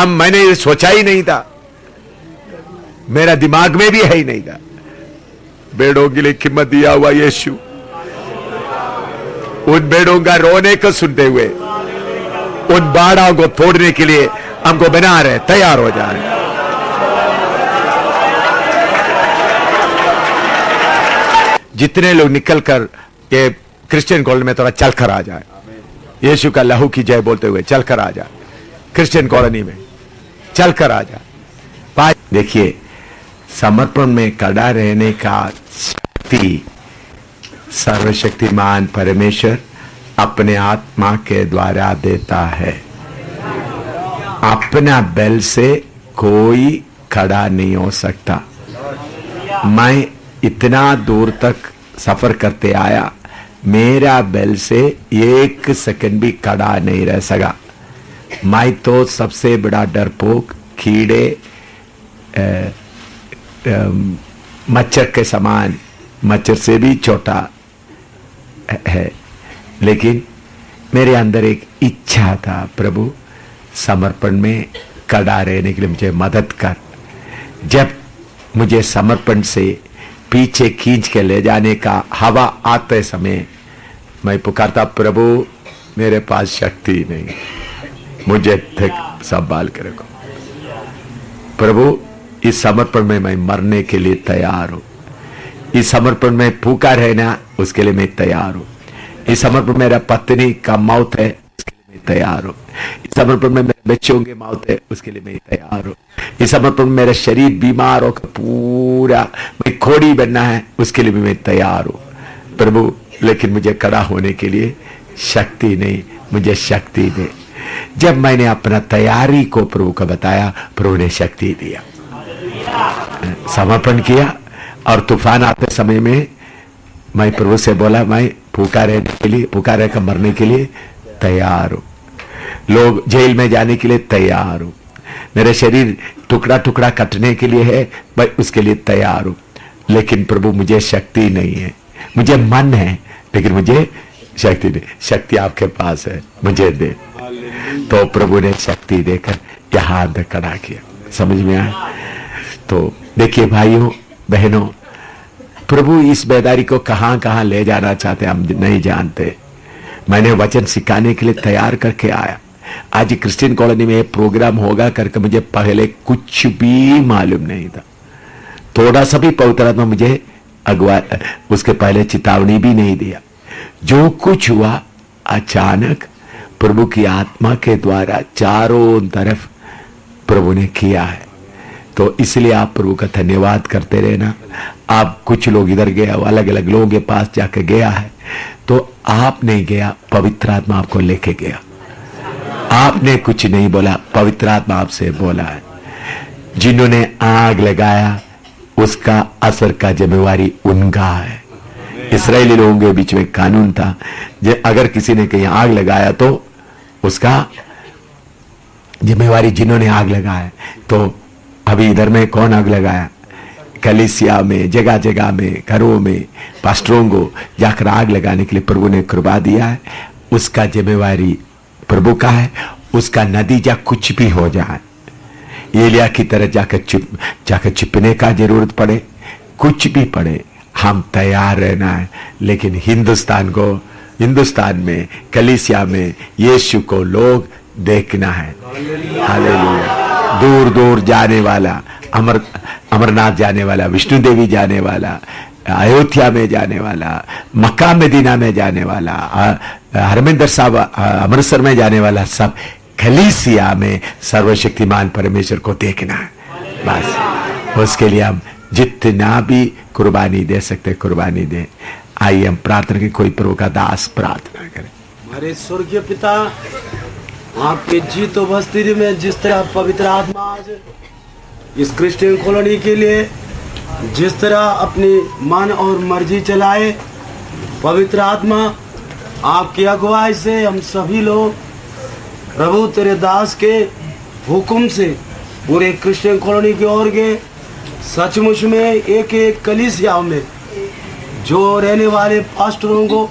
मैंने ये सोचा ही नहीं था, मेरा दिमाग में भी है ही नहीं था। बेड़ों के लिए कीमत दिया हुआ यीशु, उन बेड़ों का रोने को सुनते हुए उन बाड़ों को तोड़ने के लिए हमको बना रहे, तैयार हो जा रहे। जितने लोग निकलकर ये क्रिश्चियन कॉलोनी में थोड़ा चलकर आ जाए, यीशु का लहू की जय बोलते हुए चलकर आ जाए, क्रिश्चियन कॉलोनी में चलकर आ जाए। देखिए, समर्पण में खड़ा रहने का शक्ति सर्वशक्तिमान परमेश्वर अपने आत्मा के द्वारा देता है। अपना बल से कोई खड़ा नहीं हो सकता। मैं इतना दूर तक सफर करते आया, मेरा बल से एक सेकंड भी खड़ा नहीं रह सका। मैं तो सबसे बड़ा डरपोक, कीड़े, मच्छर के समान, मच्छर से भी छोटा है, लेकिन मेरे अंदर एक इच्छा था, प्रभु समर्पण में खड़ा रहने के लिए मुझे मदद कर। जब मुझे समर्पण से पीछे खींच के ले जाने का हवा आते समय मैं पुकारता, प्रभु मेरे पास शक्ति नहीं, मुझे तक संभाल के रखो। प्रभु इस समर्पण में मैं मरने के लिए तैयार हूं। इस समर्पण में भूखा रहना, उसके लिए मैं तैयार हूं। इस समर्पण में मेरा पत्नी का मौत है, उसके लिए मैं तैयार हूं। इस समर्पण में मेरे बच्चों की मौत है, उसके लिए मैं तैयार हूं। इस समर्पण में मेरा शरीर बीमार होकर पूरा मैं खोड़ी बनना है, उसके लिए भी मैं तैयार हूं। प्रभु, लेकिन मुझे खड़ा होने के लिए शक्ति नहीं, मुझे शक्ति दे। जब मैंने अपना तैयारी को प्रभु को बताया, प्रभु ने शक्ति दिया। समर्पण किया और तूफान आते समय में मैं प्रभु से बोला, मैं भूखा रहने के लिए, भूखा रहकर मरने के लिए तैयार हूं। लोग जेल में जाने के लिए तैयार हूं। मेरा शरीर टुकड़ा टुकड़ा कटने के लिए है, मैं उसके लिए तैयार हूं। लेकिन प्रभु मुझे शक्ति नहीं है, मुझे मन है, लेकिन मुझे शक्ति नहीं। शक्ति आपके पास है, मुझे दे। तो प्रभु ने शक्ति देकर यहां अंदर खड़ा किया। समझ में आया? तो देखिए भाइयों बहनों, प्रभु इस बेदारी को कहां कहां ले जाना चाहते हम नहीं जानते। मैंने वचन सिखाने के लिए तैयार करके आया। आज क्रिश्चियन कॉलोनी में प्रोग्राम होगा करके मुझे पहले कुछ भी मालूम नहीं था। थोड़ा सा भी पवित्र आत्मा मुझे अगवा, उसके पहले चेतावनी भी नहीं दिया। जो कुछ हुआ अचानक प्रभु की आत्मा के द्वारा चारों तरफ प्रभु ने किया है। तो इसलिए आप प्रभु का धन्यवाद करते रहना। आप कुछ लोग इधर गए, अलग अलग लोगों के पास जाकर गया है, तो आप नहीं गया, पवित्र आत्मा आपको लेके गया। आपने कुछ नहीं बोला, पवित्र आत्मा आपसे बोला है। जिन्होंने आग लगाया उसका असर का जिम्मेवारी उनका है। इस्राएली लोगों के बीच में कानून था, अगर किसी ने कहीं आग लगाया तो उसका जिम्मेवारी जिन्होंने आग लगाया। तो अभी इधर में कौन आग लगाया? कलीसिया में, जगह जगह में, घरों में पास्टरों को जाकर आग लगाने के लिए प्रभु ने कृपा दिया है। उसका जिम्मेवारी प्रभु का है। उसका नतीजा कुछ भी हो जाए, एलिया की तरह जाकर छिपने का जरूरत पड़े, कुछ भी पड़े, हम तैयार रहना है। लेकिन हिंदुस्तान में, कलीसिया में यीशु को लोग देखना है। हालेलुया। दूर दूर जाने वाला, अमरनाथ जाने वाला, विष्णु देवी जाने वाला, अयोध्या में जाने वाला, मक्का मदीना में जाने वाला, हरमिंदर साहब अमृतसर में जाने वाला, सब कलीसिया में सर्वशक्तिमान परमेश्वर को देखना है। बस उसके लिए हम जितना भी कुर्बानी दे सकते कुर्बानी दे। आइए हम प्रार्थना के, कोई प्रभु का दास प्रार्थना करें। हमारे स्वर्गीय पिता, आपके जीत उपस्थिति में जिस तरह पवित्र आत्मा आज इस क्रिश्चियन कॉलोनी के लिए जिस तरह अपनी मन और मर्जी चलाए, पवित्र आत्मा आपकी अगुवाई से हम सभी लोग प्रभु तेरे दास के हुक्म से पूरे क्रिश्चियन कॉलोनी की ओर गए। सचमुच में एक एक कलीसियाओं में जो रहने वाले पास्टरों को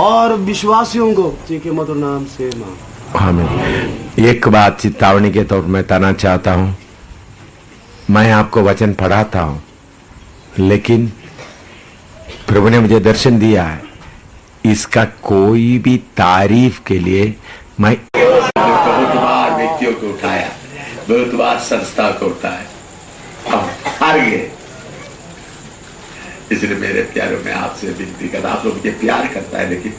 और विश्वासियों को जी के मधुर नाम से आमीन। एक बात चेतावनी के तौर में बताना चाहता हूं, मैं आपको वचन पढ़ाता हूं, लेकिन प्रभु ने मुझे दर्शन दिया है, इसका कोई भी तारीफ के लिए मैं बहुत बार व्यक्तियों को उठाया, बहुत बार संस्था को उठाया, अब हार गए। इसलिए मेरे प्यारों में आपसे विनती करता, आप लोग मुझे प्यार करता है, लेकिन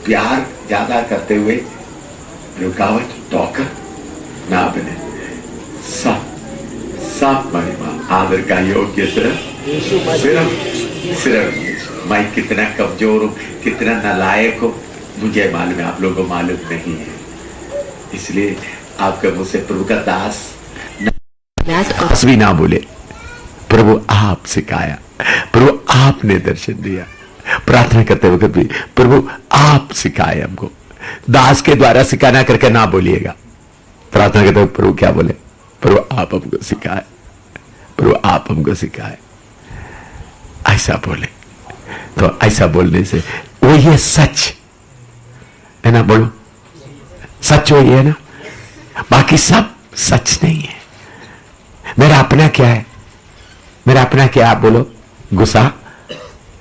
प्यार ज्यादा करते हुए रुकावट टोकर ना बने। सब महिमा आदर का योग्य सिर्फ मैं कितना कमजोर हूं, कितना नालायक हूं, मुझे मालूम है, आप लोगों को मालूम नहीं है। इसलिए आपके मुझ से प्रभु का दास भी ना बोले, प्रभु आप सिखाया, प्रभु आपने दर्शन दिया। प्रार्थना करते वक्त भी प्रभु आप सिखाए हमको, दास के द्वारा सिखाना करके ना बोलिएगा। प्रार्थना करते वक्त प्रभु क्या बोले, प्रभु आप हमको सिखाए, प्रभु आप हमको सिखाए, ऐसा बोले। तो ऐसा बोलने से वो ये सच है ना, बोलो सच वही है ना, बाकी सब सच नहीं है। मेरा अपना क्या है, मेरा अपना क्या, आप बोलो, गुस्सा,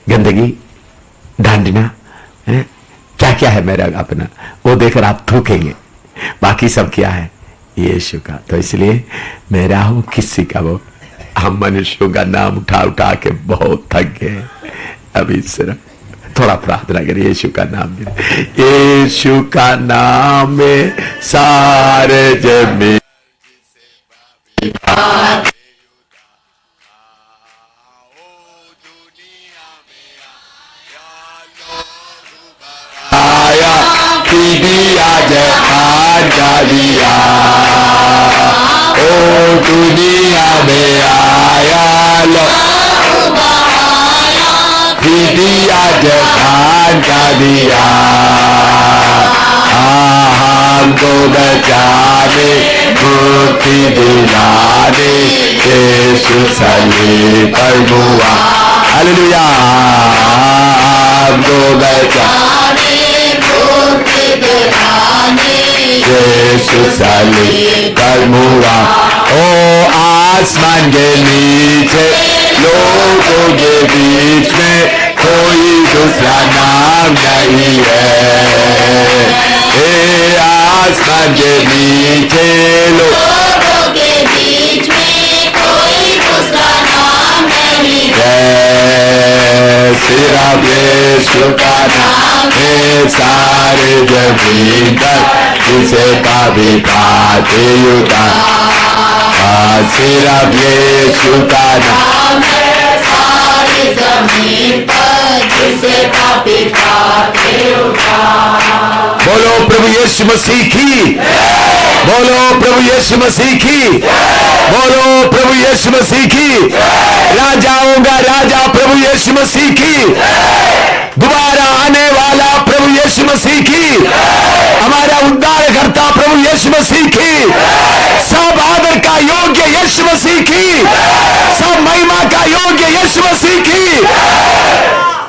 गंदगी, ढांडना, क्या क्या है मेरा अपना, वो देखकर आप थूकेंगे। बाकी सब क्या है, यीशु का। तो इसलिए मेरा हूं किसी का, वो हम मनुष्यों का नाम उठा उठा के बहुत थक गए। अभी सिर्फ थोड़ा प्रार्थना करिए, यीशु का नाम, यीशु का नाम में सारे जमी दिया जहान का दिया, ओ दुनिया में आया लो दिया जहान का दिया, हमको बचाने मुक्ति दिलाने यीशु सलीब पर हुआ। हालेलुया। हमको बचाने यीशु सलीब पर हुआ। ओ आसमान के नीचे लोगों के बीच में कोई दूसरा नाम नहीं है। ए आसमान के नीचे लोगों के बीच में कोई दूसरा नाम नहीं है। सिर्फ यीशु का नाम है सारे जमीन पर, जिसे पापी पाते युगा। सिर्फ यीशु का नाम है सारी जमीन पर, जिसे पापी पाते युगा। बोलो प्रभु यीशु मसीह की, बोलो प्रभु यीशु मसीह की, बोलो प्रभु यीशु मसीह की। राजाओं का राजा प्रभु यीशु मसीह की, दोबारा आने वाला प्रभु यीशु मसीह की, हमारा उद्धारकर्ता प्रभु यीशु मसीह की, सब आदर का योग्य यीशु मसीह की, सब महिमा का योग्य यीशु मसीह की।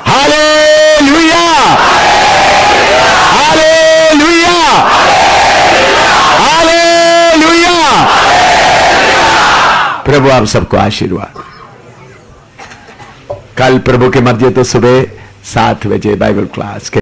Hallelujah, hallelujah, hallelujah. प्रभु आप सबको आशीर्वाद। कल प्रभु के मध्य तो सुबह 7 बजे बाइबल क्लास के